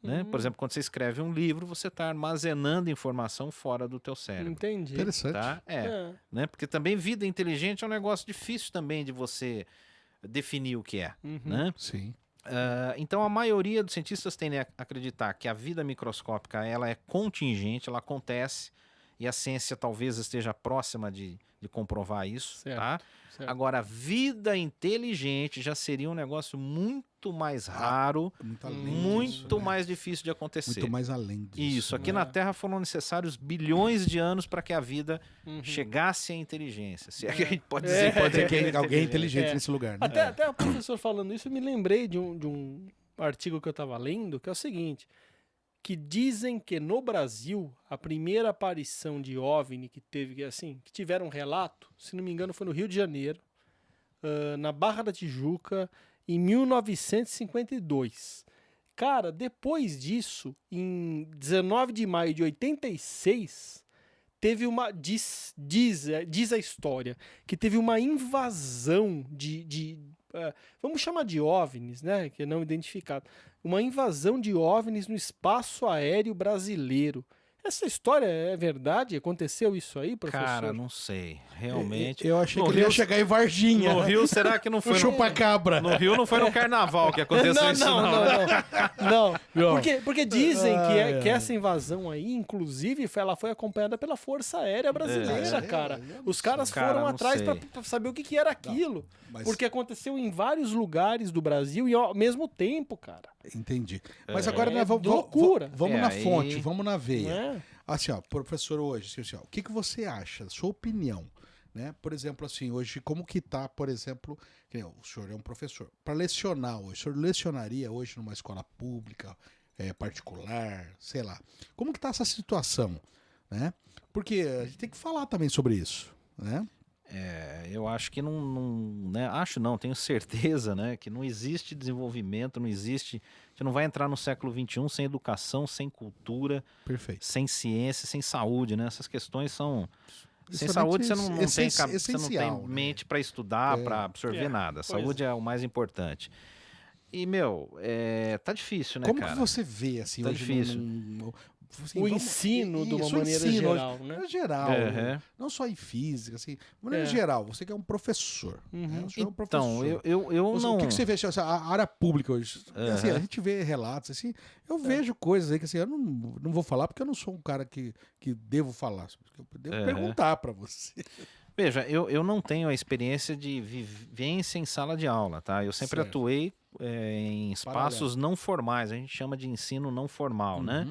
Né? Por exemplo, quando você escreve um livro, você está armazenando informação fora do teu cérebro.
Entendi.
Interessante.
Tá?
É.
Né? Porque também vida inteligente é um negócio difícil também de você definir o que é. Né?
Sim.
Então a maioria dos cientistas tendem a acreditar que a vida microscópica ela é contingente, ela acontece e a ciência talvez esteja próxima de comprovar isso.
Certo,
Tá?
certo.
Agora, a vida inteligente já seria um negócio muito mais raro,
Muito além
muito
disso, né?
mais difícil de acontecer.
Muito mais além disso.
Isso, aqui
né?
na Terra foram necessários bilhões de anos para que a vida chegasse à inteligência. Se é que a gente pode dizer,
Pode ter
que é
alguém inteligente
É.
nesse lugar, né?
Até o professor falando isso, eu me lembrei de um artigo que eu estava lendo, que é o seguinte, que dizem que no Brasil, a primeira aparição de OVNI que tiveram um relato, se não me engano foi no Rio de Janeiro, na Barra da Tijuca, em 1952. Cara, depois disso, em 19 de maio de 86, teve uma... Diz a história, que teve uma invasão vamos chamar de OVNIs, né? Que é não identificado. Uma invasão de OVNIs no espaço aéreo brasileiro. Essa história é verdade? Aconteceu isso aí, professor?
Cara, não sei. Realmente.
Eu achei
No
que ele ia
Rio-
chegar em Varginha.
No Rio, será que não foi
O chupa-cabra.
no Rio não foi no carnaval que aconteceu isso, não.
Não.
Não.
Porque dizem
Ai,
que
ai.
essa invasão aí, inclusive, ela foi acompanhada pela Força Aérea Brasileira, cara. Os caras
Cara,
foram
não
atrás
sei.
pra saber o que era aquilo.
mas-
Porque aconteceu em vários lugares do Brasil e ao mesmo tempo, cara.
Entendi. Mas agora nós vamos,
loucura.
vamos
É,
na
aí-
fonte, vamos na
Não
veia.
é?
Assim, ó, professor, hoje, assim, ó, o que você acha, sua opinião, né? Por exemplo, assim, hoje, como que tá, por exemplo, que nem o senhor é um professor, para lecionar hoje, o senhor lecionaria hoje numa escola pública, particular, sei lá, como que tá essa situação, né? Porque a gente tem que falar também sobre isso, né?
Eu acho que né? Acho não, tenho certeza, né? Que não existe desenvolvimento, não existe. A gente não vai entrar no século XXI sem educação, sem cultura,
Perfeito.
sem ciência, sem saúde, né? Essas questões são. Sem
Extremamente
saúde você não tem, você não
essencial,
tem
né?
mente para estudar, para absorver nada. A saúde é o mais importante. E, tá difícil, né,
Como
cara?
que você vê, assim,
Tá
hoje
difícil.
O ensino, de uma maneira geral, né?
No geral,
Uhum.
não só em física, assim, de maneira geral, você que é um professor, né? O senhor é um
Então,
professor.
eu não.
O que você vê, assim, a área pública hoje? Assim, a gente vê relatos, assim, eu vejo coisas aí que assim, eu não vou falar porque eu não sou um cara que devo falar, eu devo perguntar para você.
Veja, eu não tenho a experiência de vivência em sala de aula, tá? Eu sempre
Certo.
atuei em espaços não formais, a gente chama de ensino não formal, né?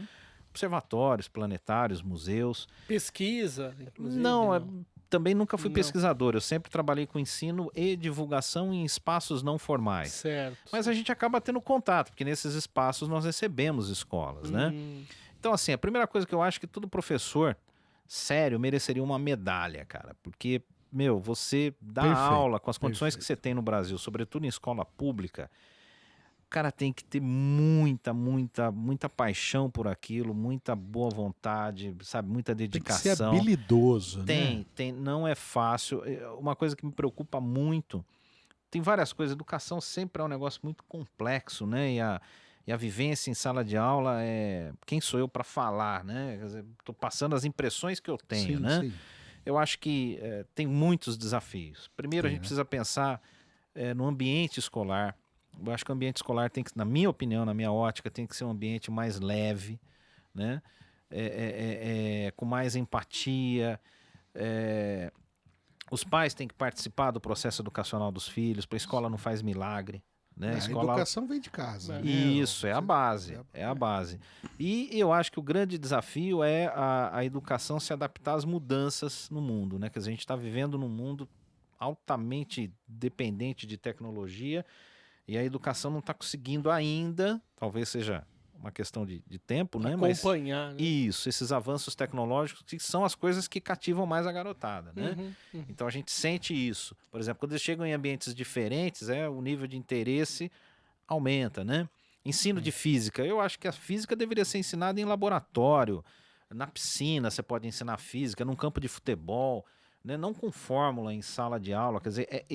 Observatórios, planetários, museus.
Pesquisa, inclusive.
Não, também nunca fui
Não.
pesquisador, eu sempre trabalhei com ensino e divulgação em espaços não formais.
Certo.
Mas a gente acaba tendo contato, porque nesses espaços nós recebemos escolas, né? Então, assim, a primeira coisa que eu acho que todo professor sério mereceria uma medalha, cara. Porque, você dá
Perfeito,
aula com as condições que você tem no Brasil, sobretudo em escola pública, cara tem que ter muita paixão por aquilo, muita boa vontade, sabe? Muita
Tem que
dedicação.
ser habilidoso, né?
Tem, não é fácil. Uma coisa que me preocupa muito, tem várias coisas, educação sempre é um negócio muito complexo, né? E a vivência em sala de aula quem sou eu para falar, né? Quer dizer, tô passando as impressões que eu tenho,
Sim,
né?
sim.
Eu acho que tem muitos desafios. Primeiro, a
Tem,
gente
né?
precisa pensar no ambiente escolar. Eu acho que o ambiente escolar tem que, na minha opinião, na minha ótica, tem que ser um ambiente mais leve, né? Com mais empatia. Os pais têm que participar do processo educacional dos filhos, porque a escola não faz milagre. Né?
A
escola...
educação vem de casa. né?
Isso, é a base. É a base. E eu acho que o grande desafio é a educação se adaptar às mudanças no mundo, né? Quer dizer, a gente está vivendo num mundo altamente dependente de tecnologia e a educação não está conseguindo ainda, talvez seja uma questão de tempo, né?
Acompanhar, né?
Isso, esses avanços tecnológicos que são as coisas que cativam mais a garotada, né?
Uhum.
Então a gente sente isso. Por exemplo, quando eles chegam em ambientes diferentes, o nível de interesse aumenta, né? Ensino de física. Eu acho que a física deveria ser ensinada em laboratório, na piscina você pode ensinar física, num campo de futebol, né? Não com fórmula em sala de aula. Quer dizer,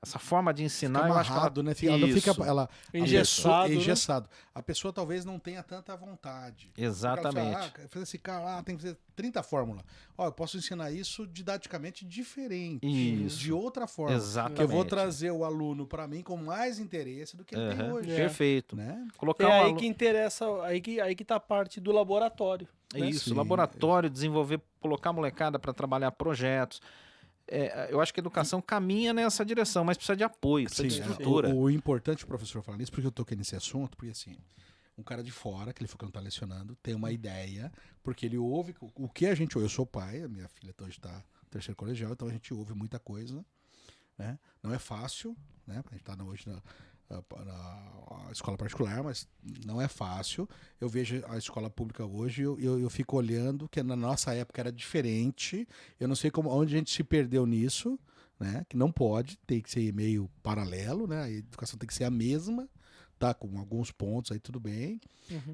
essa forma de ensinar,
Fica
eu acho que
amarrado,
ela...
né? Ela não fica
Engessado, né?
engessado. A pessoa talvez não tenha tanta vontade.
Exatamente.
Fazer esse cara tem que fazer 30 fórmulas. Ó, eu posso ensinar isso didaticamente diferente.
Isso.
De outra forma.
Exatamente.
Que eu vou trazer o aluno para mim com mais interesse do que ele tem hoje.
Perfeito.
Né?
Colocar
É
um
aí
alu-
que interessa, aí que tá a parte do laboratório. né?
Isso,
Sim.
laboratório, desenvolver, colocar a molecada para trabalhar projetos. Eu acho que a educação caminha nessa direção, mas precisa de apoio, precisa de
Sim,
estrutura.
o importante, o professor, falar nisso, porque eu toquei nesse assunto, porque assim, um cara de fora, que ele foi que não tá lecionando, tem uma ideia, porque ele ouve o que a gente ouve. Eu sou pai, a minha filha hoje está no terceiro colegial, então a gente ouve muita coisa, né? Não é fácil, né? A gente tá hoje na escola particular, mas não é fácil. Eu vejo a escola pública hoje, eu fico olhando que na nossa época era diferente. Eu não sei onde a gente se perdeu nisso, né? Que não pode, tem que ser meio paralelo, né? A educação tem que ser a mesma, tá? Com alguns pontos aí, tudo bem.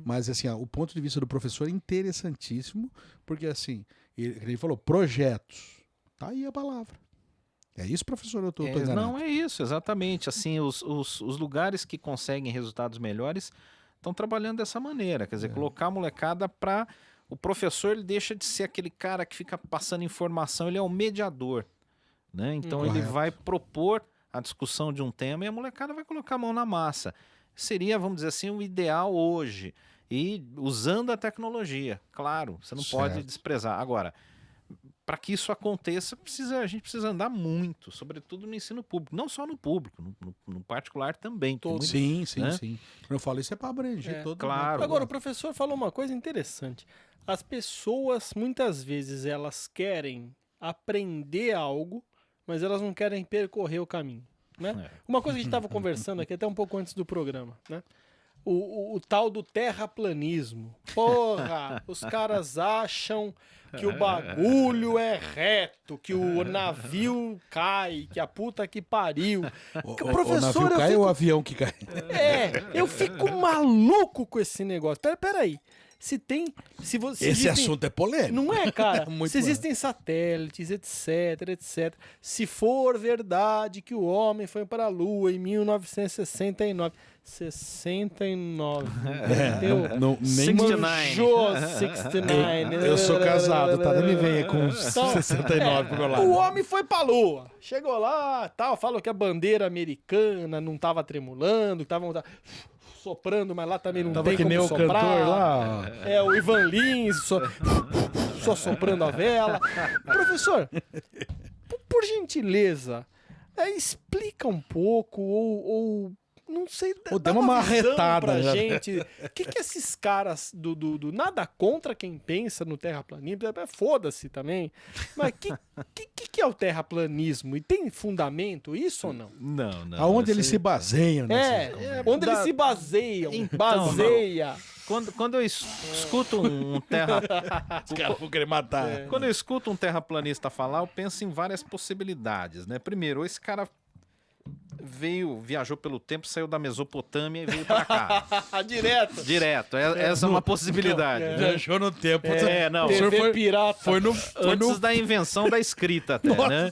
Mas assim, o ponto de vista do professor é interessantíssimo, porque assim, ele falou, projetos. Tá aí a palavra. É isso, professor? Eu tô enganado?
Não, é isso, exatamente. Assim, os lugares que conseguem resultados melhores estão trabalhando dessa maneira. Quer dizer, colocar a molecada para... O professor ele deixa de ser aquele cara que fica passando informação, ele é o mediador. Né? Então ele
Correto.
vai propor a discussão de um tema e a molecada vai colocar a mão na massa. Seria, vamos dizer assim, o ideal hoje. E usando a tecnologia, claro, você não pode
Certo.
desprezar. Agora, para que isso aconteça, a gente precisa andar muito, sobretudo no ensino público. Não só no público, no particular também. Tem muito-
Sim, sim,
né?
sim. Quando eu falo isso é para abranger todo
claro.
mundo.
Agora, o professor falou uma coisa interessante. As pessoas, muitas vezes, elas querem aprender algo, mas elas não querem percorrer o caminho. Né? Uma coisa que a gente estava conversando aqui até um pouco antes do programa, né? O tal do terraplanismo. Porra, os caras acham que o bagulho é reto, que o navio cai, que a puta que pariu.
O navio cai ou o avião que cai?
Eu fico maluco com esse negócio. Peraí. Se
Esse
existem-
assunto é polêmico.
Não é, cara?
Muito
Se existem satélites, etc. Se for verdade que o homem foi para a Lua em 1969. 69.
Não, nem
69.
Jô 69.
Eu sou casado, tá? Não me venha com
Então,
69 pro meu lado.
o homem foi pra Lua. Chegou lá, tal, falou que a bandeira americana não tava tremulando, que estavam soprando, mas lá também não
Tava
tem
que
como
nem o
soprar.
cantor lá.
O Ivan Lins só soprando a vela. Professor, por gentileza, explica um pouco ou não sei,
Ou
dá
dá uma
visão
marretada,
pra
né?
gente. O que esses caras do nada contra quem pensa no terraplanismo, foda-se também, mas que é o terraplanismo? E tem fundamento isso ou não?
Não.
Aonde eles se baseiam, né?
Onde eles se baseiam?
Então,
Baseia.
Quando eu escuto um terra...
Os caras vão querer matar.
Quando eu escuto um terraplanista falar, eu penso em várias possibilidades, né? Primeiro, esse cara viajou pelo tempo, saiu da Mesopotâmia e veio pra cá.
Direto.
Direto. Essa é uma possibilidade. né?
Viajou no tempo.
Não.
O senhor
TV pirata.
foi no
Antes da invenção da escrita até, né?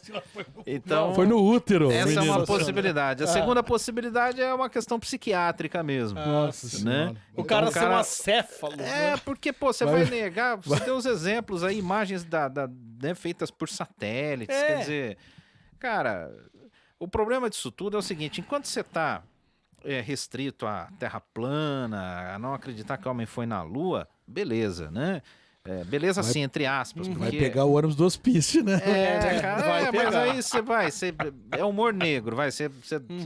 Então,
foi no útero.
essa é
menino.
uma possibilidade. A segunda possibilidade é uma questão psiquiátrica mesmo.
Nossa
né?
senhora.
O cara
O
ser um acéfalo.
É,
né?
porque, pô, você vai negar, você tem uns exemplos aí, imagens né, feitas por satélites,
É.
quer dizer, cara, o problema disso tudo é o seguinte, enquanto você tá restrito à terra plana, a não acreditar que o homem foi na lua, beleza, né? Beleza sim, entre aspas.
Vai
porque...
pegar o ônibus do hospício, né?
cara,
vai
mas
pegar.
aí você é humor negro,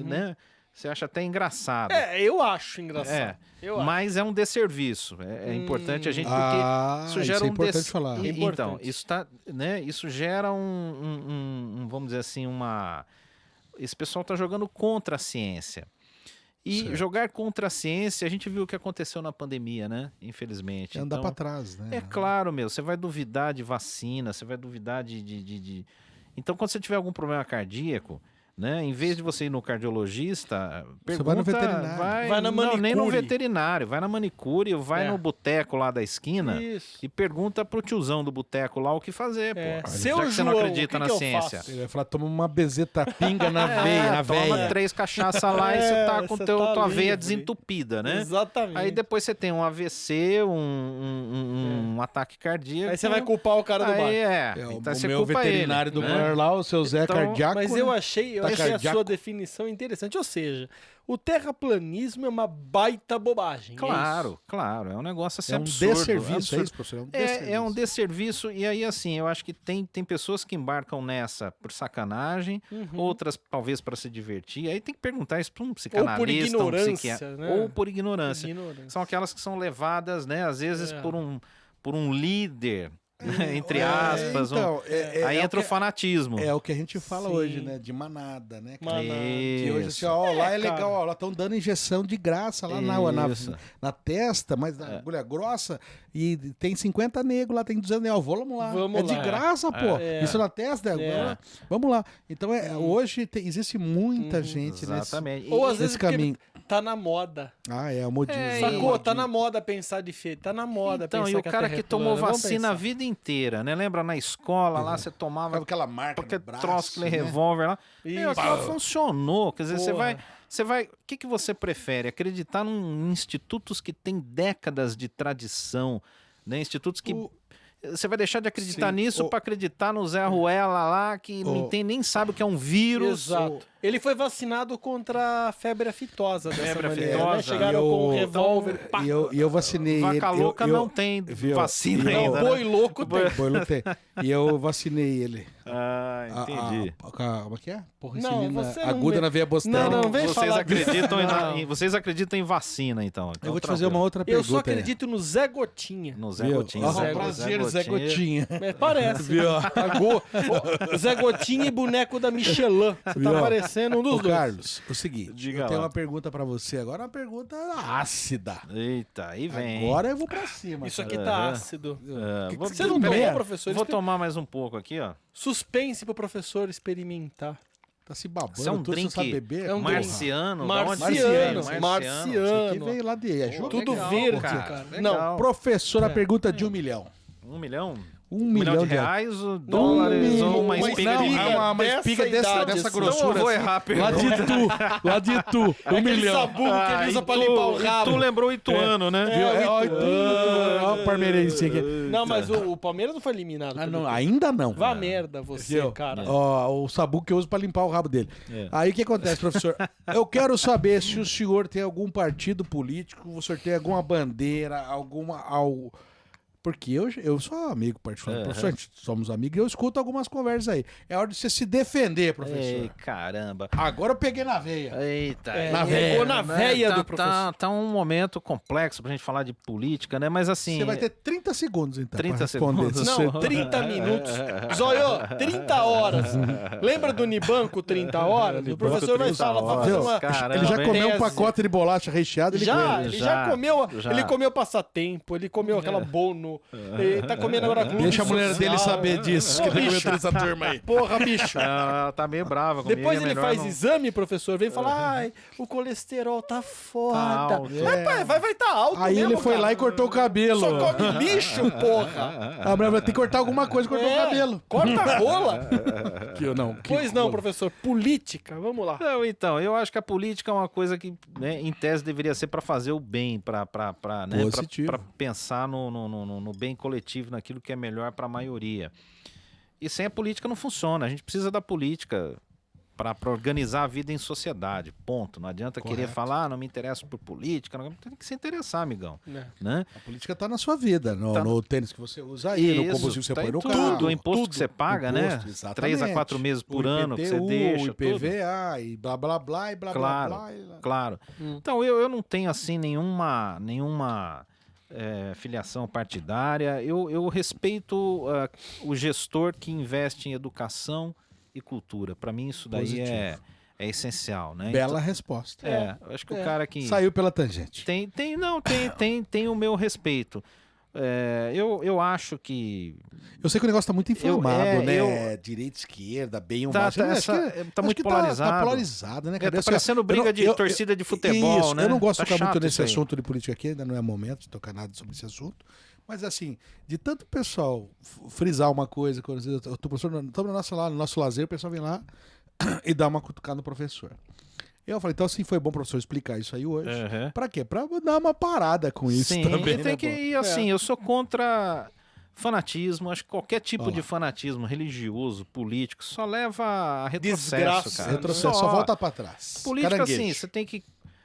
né? Você acha até engraçado.
Eu acho engraçado.
É,
Eu acho.
mas é um desserviço. É importante a gente, porque isso gera
isso é importante falar.
É
Então,
importante.
isso gera vamos dizer assim, esse pessoal está jogando contra a ciência. E
Certo.
jogar contra a ciência, a gente viu o que aconteceu na pandemia, né? Infelizmente.
Andar
Então,
pra trás, né?
é claro, você vai duvidar de vacina, você vai duvidar Então, quando você tiver algum problema cardíaco, né, em vez de você ir no cardiologista, pergunta,
vai no veterinário.
Vai na
não, nem no
manicure.
veterinário, vai na manicure, vai no boteco lá da esquina
Isso.
e pergunta pro tiozão do boteco lá o que fazer, pô.
Seu
Já que você não
João,
acredita
o que
na
que eu
ciência.
faço?
Ele vai falar, toma uma bezeta pinga na veia, na
Toma
veia.
3 cachaça lá e você tá com
você
tua
tá
veia
livre.
desentupida, né?
Exatamente.
Aí depois você tem um AVC, um ataque cardíaco.
Aí você vai culpar o cara do bar.
Então
o
você
meu
culpa
veterinário
ele,
do
né?
bar lá, o seu Zé
Então,
Cardíaco.
Mas
né?
eu achei a
cardíaco.
sua definição interessante. Ou seja, o terraplanismo é uma baita bobagem.
Claro, claro. É um negócio assim
É um
absurdo.
desserviço,
absurdo.
é isso, professor?
É um desserviço, e aí assim, eu acho que tem pessoas que embarcam nessa por sacanagem, outras talvez para se divertir, aí tem que perguntar isso para um psicanalista, um
ignorância,
psiquiatra,
né?
ou por ignorância.
Ignorância.
São aquelas que são levadas, né, às vezes por um líder, entre
É,
aspas,
então,
aí entra o fanatismo.
É o que a gente fala
Sim.
hoje, né? De manada, né? cara?
Manada.
Que hoje, assim,
Isso.
ó, lá é
cara.
legal, ó, lá estão dando injeção de graça lá
Isso.
na testa, mas na agulha grossa, e tem 50 negros lá, tem 200 negros, vamos lá.
Vamos
é de
lá.
graça, pô.
É.
Isso na testa, vamos lá. Então, hoje existe muita
Uhum.
gente
Exatamente.
Ou às vezes
nesse caminho.
tá na moda.
É o modismo.
Sacou? Tá na moda pensar diferente. Tá na moda
Então,
pensar
e o
que a
cara
Terra
que
é plana.
tomou
Vamos
vacina a
pensar.
vida inteira, né? Lembra na escola lá, você tomava
Sabe aquela marca no
aquele
braço,
troço, aquele
né?
revólver lá.
Isso.
Aquilo funcionou. Quer dizer,
Porra.
você vai. O que você prefere? Acreditar em institutos que têm décadas de tradição, né? Institutos que. Você vai deixar de acreditar
Sim.
nisso para acreditar no Zé Ruela lá, que nem sabe o que é um vírus.
Exato. Ele foi vacinado contra a febre aftosa dessa
Febre
maneira,
aftosa.
né? Chegaram com um revólver. pá.
E eu vacinei
Vaca
ele.
louca não tem
viu?
vacina
E eu-
ainda.
Não,
né?
boi louco tem.
Foi, não tem. E eu vacinei ele.
Ah, entendi.
Como é que é?
Não,
Porcina
você não
aguda
vê-
na veia bostânica.
Não, vem
vocês,
falar
acreditam
disso.
vocês acreditam em vacina, então.
Eu vou te fazer uma outra
Eu
pergunta.
só acredito no Zé Gotinha.
No Zé
Viu?
Gotinha.
Ó,
Zé
prazer, Zé Gotinha.
Parece. Zé Gotinha e boneco da Michelin. Você
Viu?
tá parecendo um dos
Ô,
dois.
Carlos, o seguinte,
Diga
eu tenho
lá.
uma pergunta pra você agora, uma pergunta ácida.
Eita, aí vem.
Agora eu vou pra cima.
Isso
cara.
aqui tá ácido. Você não
Peraí,
tomou, professor?
Vou tomar mais um pouco aqui, ó.
Suspense pro professor experimentar.
Tá se babando,
Isso é um
tudo,
drink
você sabe beber?
é um
Porra.
Marciano. da onde
Marciano.
veio?
Marciano.
Isso aqui veio lá de ajuda.
Tudo
legal,
verde,
cara.
cara.
Legal.
Não,
Professor, a pergunta de 1 milhão.
1 milhão?
1
milhão de reais, ou dólares, ou uma espiga de
espiga.
milho?
uma espiga
dessa idade,
dessa
assim.
grossura.
Então eu vou errar a
Lá
pergunta.
de tu, lá de tu, 1
aquele
milhão.
sabugo que ele usa pra limpar o rabo.
Tu lembrou o Ituano, né?
Viu? Ó, o parmeirense aqui.
Não, mas o Palmeiras não foi eliminado.
Ah,
pelo
não,
Corinthians.
ainda não.
Vá merda você,
Viu?
cara.
Ó, o sabugo que eu uso pra limpar o rabo dele.
É.
Aí o que acontece, professor? Eu quero saber se o senhor tem algum partido político, o senhor tem alguma bandeira, porque eu sou amigo particular do professor, a gente somos amigos e eu escuto algumas conversas aí. É hora de você se defender, professor.
Ei, caramba.
Agora eu peguei na veia.
Eita.
Na veia,
Pegou na
né?
veia
Tá-
do professor.
Tá um momento complexo pra gente falar de política, né? Mas assim...
Você vai ter 30 segundos, então,
30
pra responder.
segundos.
Não, 30 minutos. Zóio, 30 horas. Lembra do Nibanco 30 horas? O professor vai
30
falar, vai fazer
horas.
uma...
Caramba,
Ele já
hein?
comeu um
tese.
pacote de bolacha recheado, ele
Já,
aguenta.
ele já comeu,
já.
ele comeu passatempo, ele comeu aquela bono, menino. Ele tá comendo agora Clube
Deixa a mulher
Social.
dele saber disso,
Ô,
que tem
bicho.
essa turma aí.
Porra, bicho.
Ela tá meio brava comigo.
Depois
é
ele
melhor
faz
não-
exame, professor, vem falar, ai, o colesterol tá foda.
alto.
Mas, pai, vai tá alto
Aí
mesmo,
ele foi
cara.
lá e cortou o cabelo.
Só come lixo, porra.
A mulher vai ter que cortar alguma coisa, cortou o cabelo.
Corta a rola.
Que eu não.
Pois não, professor. Política, vamos lá.
Não, então, eu acho que a política é uma coisa que, né, em tese, deveria ser para fazer o bem, para né,
Positivo.
pra pensar no bem coletivo, naquilo que é melhor para a maioria. E sem a política não funciona. A gente precisa da política para organizar a vida em sociedade. Ponto. Não adianta querer
Correto.
falar, não me interesso por política. Não, tem que se interessar, amigão.
É.
Né?
A política tá na sua vida, no,
Tá.
no tênis que você usa aí, no
Isso,
combustível que você
tá
põe
em
no
tudo,
carro.
o imposto que você paga, né?
Imposto, exatamente.
3 a 4 meses por
O
ano que você
IPTU,
deixa.
o IPVA e blá blá blá e blá
Claro,
blá blá. E...
Claro.
Hum.
Então, eu não tenho, assim, nenhuma filiação partidária. Eu respeito o gestor que investe em educação e cultura. Para mim, isso daí
Positivo.
é essencial, né?
Bela resposta.
Então, eu acho que o cara que...
Saiu pela tangente.
Tem o meu respeito. Eu acho que...
Eu sei que o negócio tá muito inflamado, né?
eu-
Direita, esquerda, bem ou
Tá,
mal.
tá,
Acho
tá
acho
muito
que
polarizado.
Tá polarizado, né, cara?
Tá
Eu-
parecendo
eu
briga
não-
de torcida de futebol,
isso,
né?
Eu não gosto
Tá
de tocar muito
chato
nesse
isso aí.
assunto de política aqui, ainda não é momento de tocar nada sobre esse assunto. Mas assim, de tanto pessoal frisar uma coisa, quando às vezes eu tô estamos no nosso lazer, o pessoal vem lá e dá uma cutucada no professor. Eu falei, então assim, foi bom o professor explicar isso aí hoje.
Uhum.
Pra quê? Pra dar uma parada com isso
Sim,
também,
e tem
né,
que
pô?
ir assim, eu sou contra fanatismo, acho que qualquer tipo
Ó
de
lá.
fanatismo religioso, político, só leva a retrocesso,
Desgraça.
cara.
Retrocesso, só volta pra trás.
Política,
Caranguejo.
assim, você tem que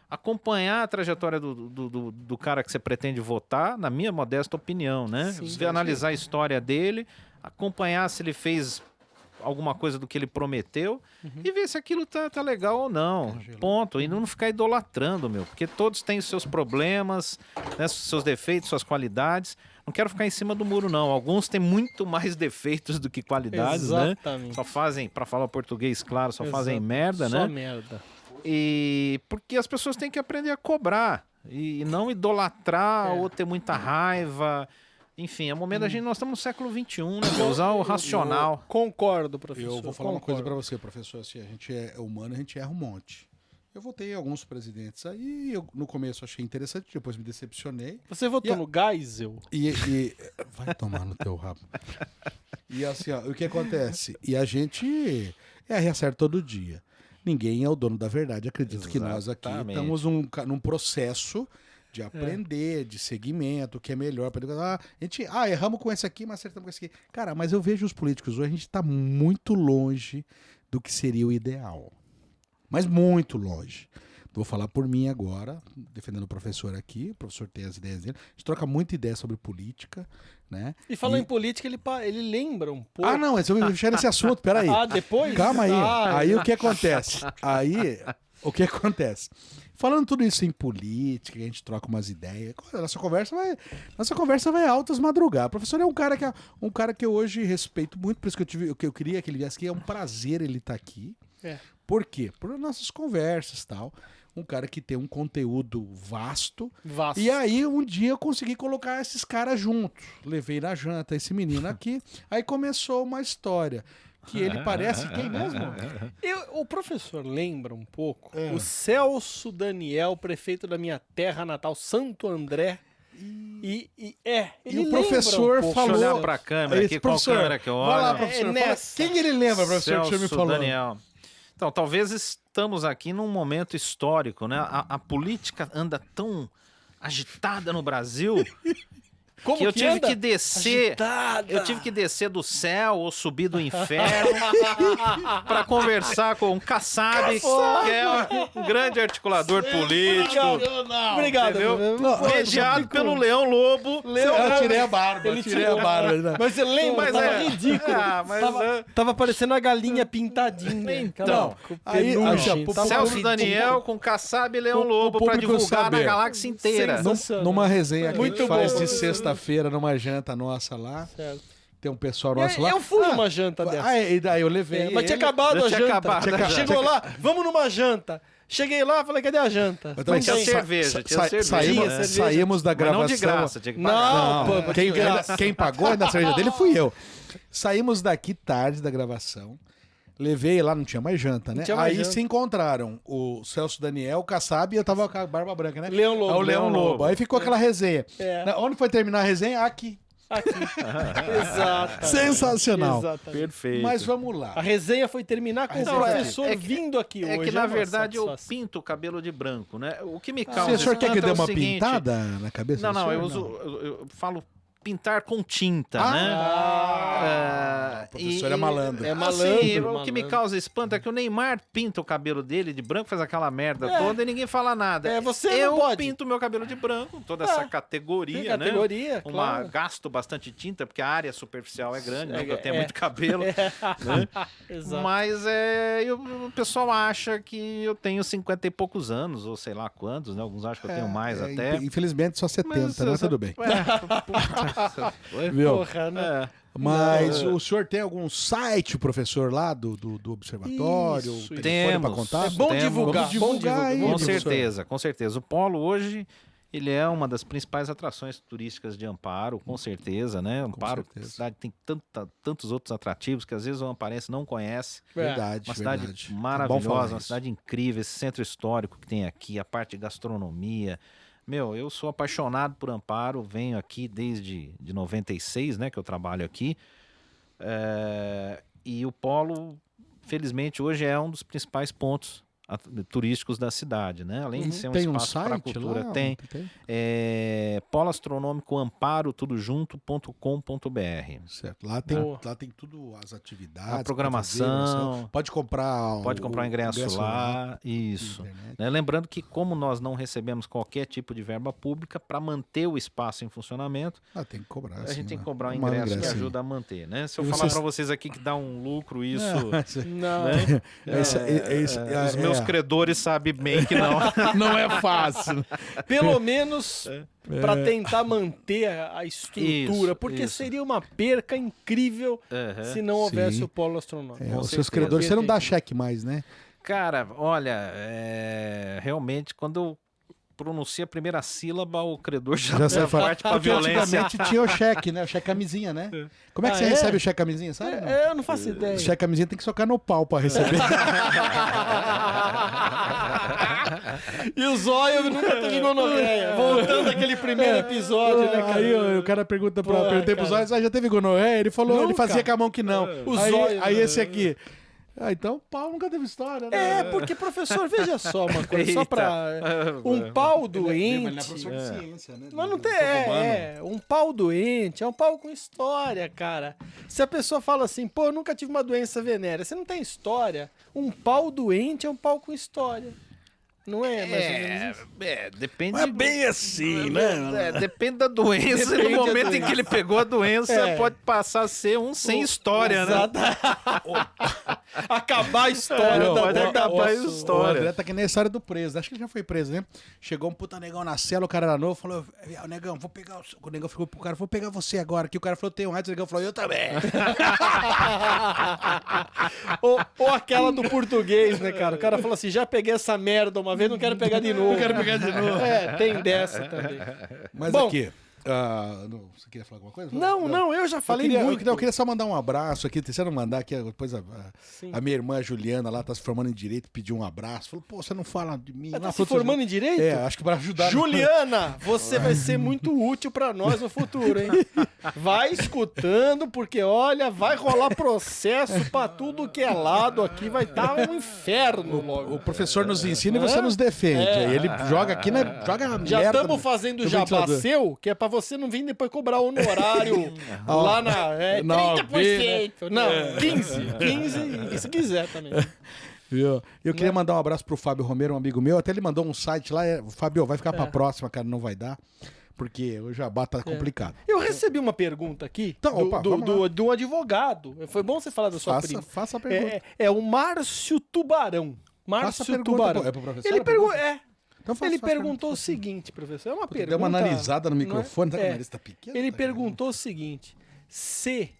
acompanhar a trajetória do cara que você pretende votar, na minha modesta opinião, né?
Sim,
Ver, analisar a história dele, acompanhar se ele fez alguma coisa do que ele prometeu e ver se aquilo tá legal ou não. Ponto. E não ficar idolatrando, meu. Porque todos têm os seus problemas, né, seus defeitos, suas qualidades. Não quero ficar em cima do muro, não. Alguns têm muito mais defeitos do que qualidades, né?
Exatamente.
Só fazem, para falar português claro, só fazem
Exato.
merda,
Só
né?
merda.
E porque as pessoas têm que aprender a cobrar e não idolatrar ou ter muita raiva. Enfim, é o momento da gente. Nós estamos no século XXI, né? Pra usar o racional.
Concordo, professor.
Eu vou falar uma coisa
concordo.
pra você, professor. Assim, a gente é humano, a gente erra um monte. Eu votei em alguns presidentes aí, eu no começo achei interessante, depois me decepcionei.
Você votou
E a-
no Geisel?
E vai tomar no teu rabo. E assim, ó, o que acontece? E a gente erra e acerta todo dia. Ninguém é o dono da verdade. Acredito que nós aqui
Exatamente.
estamos num processo de aprender, de segmento, o que é melhor. Erramos com esse aqui, mas acertamos com esse aqui. Cara, mas eu vejo os políticos hoje, a gente está muito longe do que seria o ideal. Mas muito longe. Vou falar por mim agora, defendendo o professor aqui. O professor tem as ideias dele. A gente troca muita ideia sobre política, né?
E falando em política, ele lembra um pouco.
Ah, não, mas eu me mexer nesse assunto, peraí.
Ah, depois?
Calma aí.
Ah,
Aí o que acontece? O que acontece? Falando tudo isso em política, a gente troca umas ideias. Nossa conversa vai altas madrugadas. O professor é um cara que eu hoje respeito muito, por isso que eu queria que ele viesse aqui. É um prazer ele estar aqui.
É.
Por quê? Por nossas conversas e tal. Um cara que tem um conteúdo vasto.
Vasco.
E aí, um dia eu consegui colocar esses caras juntos. Levei na janta esse menino aqui. Aí começou uma história. Que ele parece quem mesmo?
O professor lembra um pouco o Celso Daniel, prefeito da minha terra natal, Santo André. Ele
E o
lembra
professor
um pouco.
falou.
Deixa eu olhar pra câmera aqui, qual
professor,
câmera que eu olho?
vai lá, professor.
É
fala-
nessa.
Quem ele lembra, professor, que o senhor me
Celso
falou?
Daniel. Então, talvez estamos aqui num momento histórico, né? A política anda tão agitada no Brasil
Como
que eu tive
anda?
que descer.
Agitada.
Eu tive que descer do céu ou subir do inferno para conversar com o Kassab, que é um grande articulador político,
Obrigado.
entendeu?
Não,
mediado pelo Leão Lobo.
Eu tirei a barba,
Ele
eu tirei
tirou.
a barba. né?
Mas você lembra?
Mas
Tava
é.
ridículo.
Ah, mas
tava parecendo a galinha pintadinha.
Então,
aí,
penugem.
pro
Tava
Celso
ridículo.
Daniel com Kassab e Leão
Pro
Lobo para
público
divulgar
saber.
na galáxia inteira.
Sensacional.
Numa resenha que a
Muito
gente faz
bom.
de sexta-feira, numa janta nossa lá.
Certo.
tem um pessoal nosso lá.
Eu fui numa janta dessa.
E daí eu levei
Mas tinha
ele.
acabado a
tinha
janta.
acabado a
Chegou lá, vamos numa janta. Cheguei lá, falei, cadê a janta?
Mas também
Tinha
Não tem.
cerveja, tinha cerveja.
Saímos,
cerveja.
saímos da
Mas
gravação.
não de graça, tinha que
Não,
pagar.
pô,
Quem,
de graça.
quem pagou na cerveja dele fui eu. Saímos daqui tarde da gravação. Levei lá, não tinha mais janta, né?
Não tinha mais
Aí
janta.
se encontraram o Celso Daniel, o Kassab, e eu tava com a barba branca, né?
Leão Lobo.
Aí o Leão Lobo. Aí ficou aquela resenha.
É.
Onde foi terminar a resenha? Aqui.
Aqui. Exato.
Sensacional.
Exatamente.
Perfeito.
Mas vamos lá.
A resenha foi terminar com o
resenha foi
professor
aqui.
vindo aqui
É
hoje.
que, na
uma
verdade, eu
satisfação.
pinto o cabelo de branco, né? O que me
O
causa
senhor quer que
espanto
dê
é o
uma
seguinte-
pintada na cabeça
Não,
do
não,
senhor?
eu uso, eu falo pintar com tinta, né?
O professor é malandro.
É
Assim,
malandro,
o que me
malandro.
causa espanto é que o Neymar pinta o cabelo dele de branco, faz aquela merda toda e ninguém fala nada.
É, você
eu
não pode.
pinto meu cabelo de branco, toda essa categoria,
Tem categoria,
né?
claro.
Gasto bastante tinta, porque a área superficial é grande, né?
É,
Que eu tenho
é.
muito cabelo.
Exato.
Mas o pessoal acha que eu tenho 50 e poucos anos, ou sei lá quantos, né? Alguns acham que eu tenho mais até.
Infelizmente só 70, né? Tudo bem.
É,
Viu?
Porra, né?
é.
Mas o senhor tem algum site, professor, lá do observatório?
Isso,
telefone para
temos.
contar?
É bom
Temos.
divulgar.
Vamos divulgar aí,
Com
professor.
certeza, com certeza. O Polo hoje, ele é uma das principais atrações turísticas de Amparo, com certeza, né? Amparo,
certeza.
a cidade tem tantos outros atrativos que às vezes o amparense não conhece.
Verdade,
Uma cidade
verdade. É bom
maravilhosa,
falar
uma
isso.
cidade incrível, esse centro histórico que tem aqui, a parte de gastronomia. Meu, eu sou apaixonado por Amparo, venho aqui desde de 96, né, que eu trabalho aqui. E o Polo, felizmente, hoje é um dos principais pontos turísticos da cidade, né? Além de ser um
Tem um
espaço para a
site
cultura,
lá?
tem. Polo Astronômico Amparo, tudojunto.com.br.
Certo. Lá tem,
Boa.
lá tem tudo, as atividades.
A programação.
Pode comprar
Pode comprar o ingresso lá, isso.
internet.
Né? Lembrando que como nós não recebemos qualquer tipo de verba pública, para manter o espaço em funcionamento,
Tem que cobrar.
a
sim,
gente tem que
né?
cobrar um
Uma
ingresso que
ingressinho.
ajuda a manter, né? Se eu
E
falar
vocês-
para vocês aqui que dá um lucro isso,
Não.
né? Os
é-
meus credores sabem bem que não.
Não é fácil.
Pelo menos para tentar manter a estrutura,
Isso,
porque
isso.
seria uma perca incrível
Aham.
se não houvesse
Sim.
o polo astronômico.
Os seus
certeza.
credores, você não dá cheque mais, né?
Cara, olha, realmente quando eu pronuncio a primeira sílaba, o credor já
sai fora.
parte para
Porque
violência.
antigamente tinha o cheque, né? O cheque camisinha, né? Como é que
Ah,
você
é?
recebe o cheque camisinha, sabe? não?
Eu não faço ideia.
O cheque camisinha tem que socar no pau pra receber.
E o zóio nunca teve gonorreia. Voltando àquele primeiro episódio, né, cara?
Aí o cara pergunta pra.
Pô,
Perguntei pros
cara.
olhos, já teve gonorreia? Ele falou, ele
Nunca.
fazia com a mão que não.
O
Aí,
zóio,
aí
né?
esse aqui. Então o pau nunca teve história, né?
Porque, professor, veja só uma coisa, só pra... Um pau doente...
ciência, né?
Mas não tem. Um pau doente é um pau com história, cara. Se a pessoa fala assim, pô, eu nunca tive uma doença venérea, você não tem história. Um pau doente é um pau com história. Não é mais ou menos isso?
Depende.
Não é bem assim, né?
Depende da doença.
Depende
no
da
momento em
doença.
que ele pegou a doença,
É.
pode passar a ser um sem história, né?
Exato. Acabar a história
Não,
da
pode
da-
acabar a
Nossa,
história.
O André tá que nem a história do preso. Acho que ele já foi preso, né? Chegou um puta negão na cela, o cara era novo, falou: negão, vou pegar. O negão ficou pro cara, vou pegar você agora. Que o cara falou: tem um raio, o negão falou: eu também.
ou aquela do português, né, cara? O cara falou assim: já peguei essa merda uma vez, não quero pegar de novo. Não quero pegar de novo. Tem dessa também.
Mas
Bom,
aqui. Você queria falar alguma coisa?
Não, eu já falei muito.
Eu queria só mandar um abraço aqui. Se você não mandar aqui, depois
Sim.
a minha irmã Juliana lá tá se formando em direito, pediu um abraço. Falou: pô, você não fala de mim.
Ela
Ela
tá se
falou,
formando em direito?
acho que pra ajudar.
Juliana, você vai ser muito útil pra nós no futuro, hein? Vai escutando, porque olha, vai rolar processo pra tudo que é lado aqui, vai estar um inferno logo.
O professor nos ensina e você nos defende. Aí ele joga aqui, né? Joga a
Já
merda
estamos
no-
fazendo
no
jabá
ventilador.
seu, que é pra você não vir depois cobrar honorário lá na... 30%. Não, 15%, e se quiser também.
Viu? Eu queria mandar um abraço pro Fábio Romero, um amigo meu. Até ele mandou um site lá. Fábio, vai ficar pra próxima, cara. Não vai dar. Porque o jabá tá complicado.
Eu recebi uma pergunta aqui
Então, opa, vamos
do advogado. Foi bom você falar da sua prima.
Faça a pergunta.
É o Márcio Tubarão.
Faça a
Márcio
pergunta,
Tubarão.
pô. É pro professor
Ele
a pergunta?
Então
faça
ele
a
perguntou
pergunta.
o seguinte, professor. É uma pergunta.
Deu uma analisada no
não é?
microfone. Tá com o
É.
nariz tá pequeno?
Ele
tá,
perguntou o seguinte: se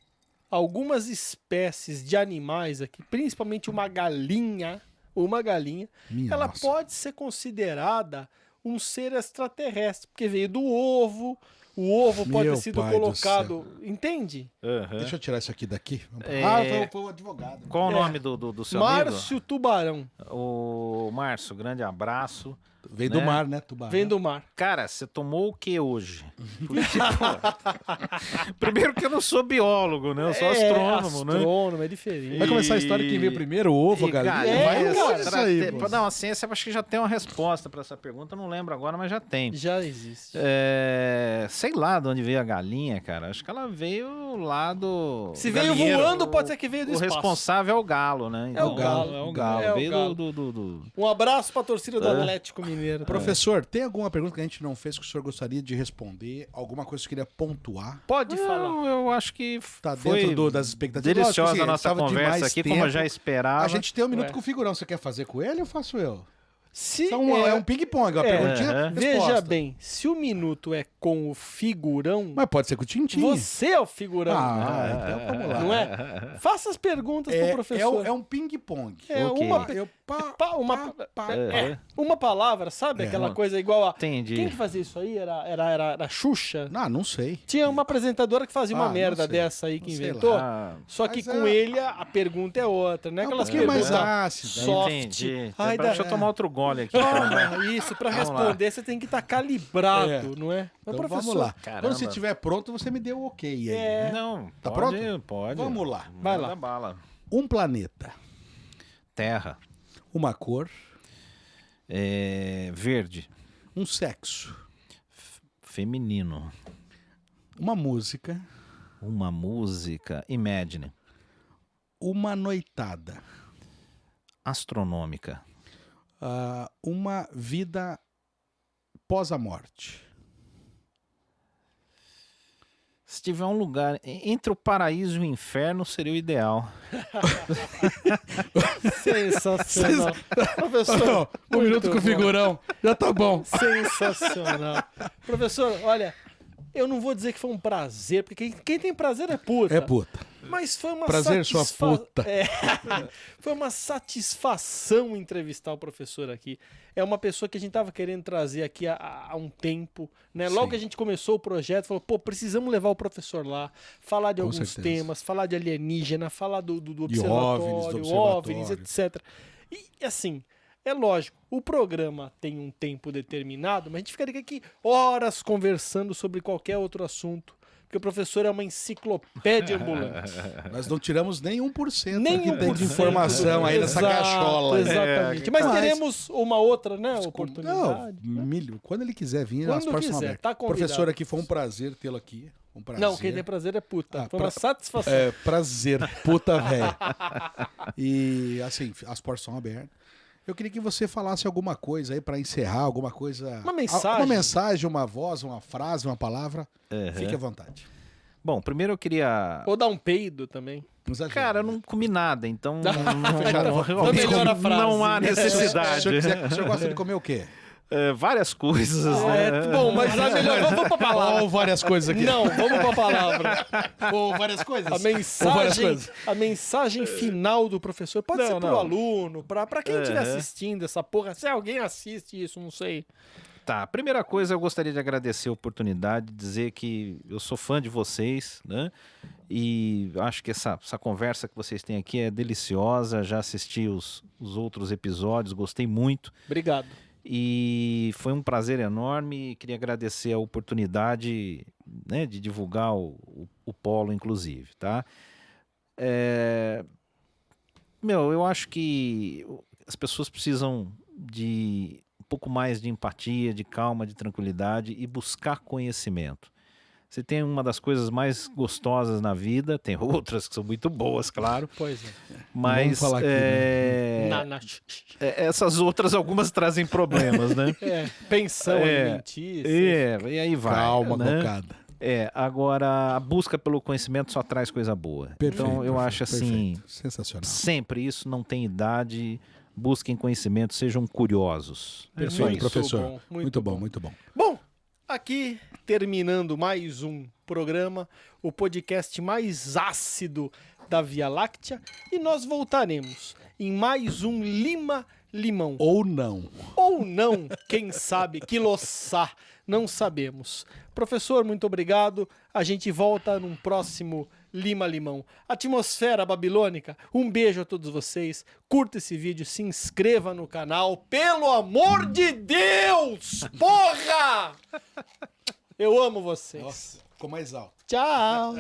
algumas espécies de animais aqui, principalmente uma galinha,
Minha
ela
nossa.
pode ser considerada um ser extraterrestre, porque veio do ovo, o ovo pode
Meu
ter sido
pai do
colocado, entende?
Deixa eu tirar isso aqui daqui.
É.
Foi o advogado.
Qual o nome do seu amigo?
Márcio Tubarão,
O Márcio, grande abraço.
Veio do
Né?
mar, né, tubarão?
vem do mar.
Cara, você tomou o que hoje? Porque, primeiro que eu não sou biólogo, né? Eu sou astrônomo, né?
Astrônomo, é diferente.
Vai começar a história de quem veio primeiro, o ovo, a galinha? Vai
cara,
longe isso aí, pô.
Não, a ciência acho que já tem uma resposta para essa pergunta, eu não lembro agora, mas já tem.
Já existe.
Sei lá de onde veio a galinha, cara. Acho que ela veio lá do.
Se veio
galinheiro.
voando, pode ser que veio do
O
espaço.
responsável é o galo, né?
É o galo.
É o galo.
É o
Veio
galo.
do.
Um abraço pra torcida do Atlético Mineiro.
Professor, tem alguma pergunta que a gente não fez que o senhor gostaria de responder? Alguma coisa que você queria pontuar?
Pode falar.
Não, eu acho que
Tá
foi
dentro das expectativas?
deliciosa
Lógico, assim,
a nossa
tava
conversa
demais
aqui,
tempo.
como eu já esperava.
A gente tem um minuto
Ué.
com o figurão. Você quer fazer com ele ou faço eu?
Se
É um ping-pong, uma perguntinha,
Veja
resposta.
bem, se o minuto é com o figurão,
Mas pode ser com o Tintim.
você é o figurão.
Então vamos lá.
Não é? Faça as perguntas pro professor.
É um ping-pong.
É
Ok.
uma palavra, sabe? Aquela coisa igual a.
Entendi.
Quem que fazia isso aí? Era a Xuxa?
Não sei.
Tinha uma apresentadora que fazia uma
não
merda
sei.
dessa aí que
Não sei
inventou.
Ah,
Só que
Mas
com
é-
ele a pergunta é outra, né?
É um
Aquelas
pouquinho mais
perguntas
ácida.
soft.
entendi.
Ai,
Deixa eu tomar outro gole aqui.
Isso, pra
Vamos lá.
responder você tem que estar calibrado,
É.
não é? Mas,
Então
professor,
vamos lá.
Caramba.
Quando você estiver pronto, você me dê o ok aí.
É.
Não,
Tá
pode,
pronto?
Pode.
Vamos lá.
Vai
Manda
lá.
bala.
Um planeta,
Terra.
uma cor,
Verde.
um sexo,
Feminino.
uma música,
Uma música. Imagine.
uma noitada,
Astronômica.
uma vida pós a morte.
Se tiver um lugar entre o paraíso e o inferno, seria o ideal.
sensacional. Professor,
Um minuto
muito
com o
bom.
figurão. Já tá bom.
Sensacional. Professor, olha, eu não vou dizer que foi um prazer, porque quem tem prazer é puta.
É puta.
Mas foi uma
Prazer, sua puta.
Foi uma satisfação entrevistar o professor aqui. É uma pessoa que a gente tava querendo trazer aqui há um tempo, né? Logo
Sim.
que a gente começou o projeto, falou, pô, precisamos levar o professor lá, falar de
Com
alguns
certeza.
temas, falar de alienígena, falar do
De
observatório,
OVNIs, do
OVNIs,
observatório.
etc. E assim, é lógico, o programa tem um tempo determinado, mas a gente ficaria aqui horas conversando sobre qualquer outro assunto. Porque o professor é uma enciclopédia ambulante.
Nós não tiramos nem 1%
Nem
que tem de
1%
informação aí nessa
Exato,
cachola.
Exatamente. Mas
Mas-
teremos uma outra, né,
Não,
oportunidade.
quando ele quiser vir,
Quando
as portas são
quiser,
abertas.
tá convidado.
Professor, aqui foi um prazer tê-lo aqui. Um prazer.
Não, quem tem prazer é puta.
Ah,
Foi uma satisfação.
É, prazer, puta velho. E assim, as portas são abertas. Eu queria que você falasse alguma coisa aí pra encerrar, alguma coisa.
Uma mensagem.
Uma mensagem, uma voz, uma frase, uma palavra. Fique à vontade.
Bom, primeiro eu queria...
Ou dar um peido também.
Nos ajude.
Cara, eu não comi nada, então
Foi melhor a frase.
não há
Se o
necessidade.
senhor gosta de comer o quê?
Várias coisas, né?
Bom, mas a melhor. Vamos pra palavra.
Ou várias coisas aqui.
Não, vamos pra palavra.
Ou várias coisas.
A
Ou várias
mensagem,
coisas.
a mensagem final do professor pode ser pro aluno, pra quem estiver assistindo essa porra. Se alguém assiste isso, não sei.
Tá, primeira coisa, eu gostaria de agradecer a oportunidade, dizer que eu sou fã de vocês, né? E acho que essa conversa que vocês têm aqui é deliciosa. Já assisti os outros episódios, gostei muito.
Obrigado.
E foi um prazer enorme. Queria agradecer a oportunidade, né, de divulgar o Polo, inclusive, tá? Eu acho que as pessoas precisam de um pouco mais de empatia, de calma, de tranquilidade e buscar conhecimento. Você tem uma das coisas mais gostosas na vida, tem outras que são muito boas, claro,
Pois é.
mas
Vamos falar aqui,
essas outras algumas trazem problemas, né?
Pensão alimentícia.
E aí vai.
Calma,
né?
cocada.
Agora a busca pelo conhecimento só traz coisa boa. Então eu acho assim,
perfeito. Sensacional.
sempre isso não tem idade. Busquem conhecimento, sejam curiosos.
Perfeito,
Muito
professor.
bom,
Muito bom, muito bom.
Bom, Aqui, terminando mais um programa, o podcast mais ácido da Via Láctea, e nós voltaremos em mais um Lima Limão.
Ou não.
Ou não, quem sabe, quiloçá, não sabemos. Professor, muito obrigado. A gente volta num próximo Lima Limão. Atmosfera Babilônica, um beijo a todos vocês. Curta esse vídeo, se inscreva no canal, pelo amor de Deus! Porra! Eu amo vocês.
Nossa, ficou mais alto.
Tchau!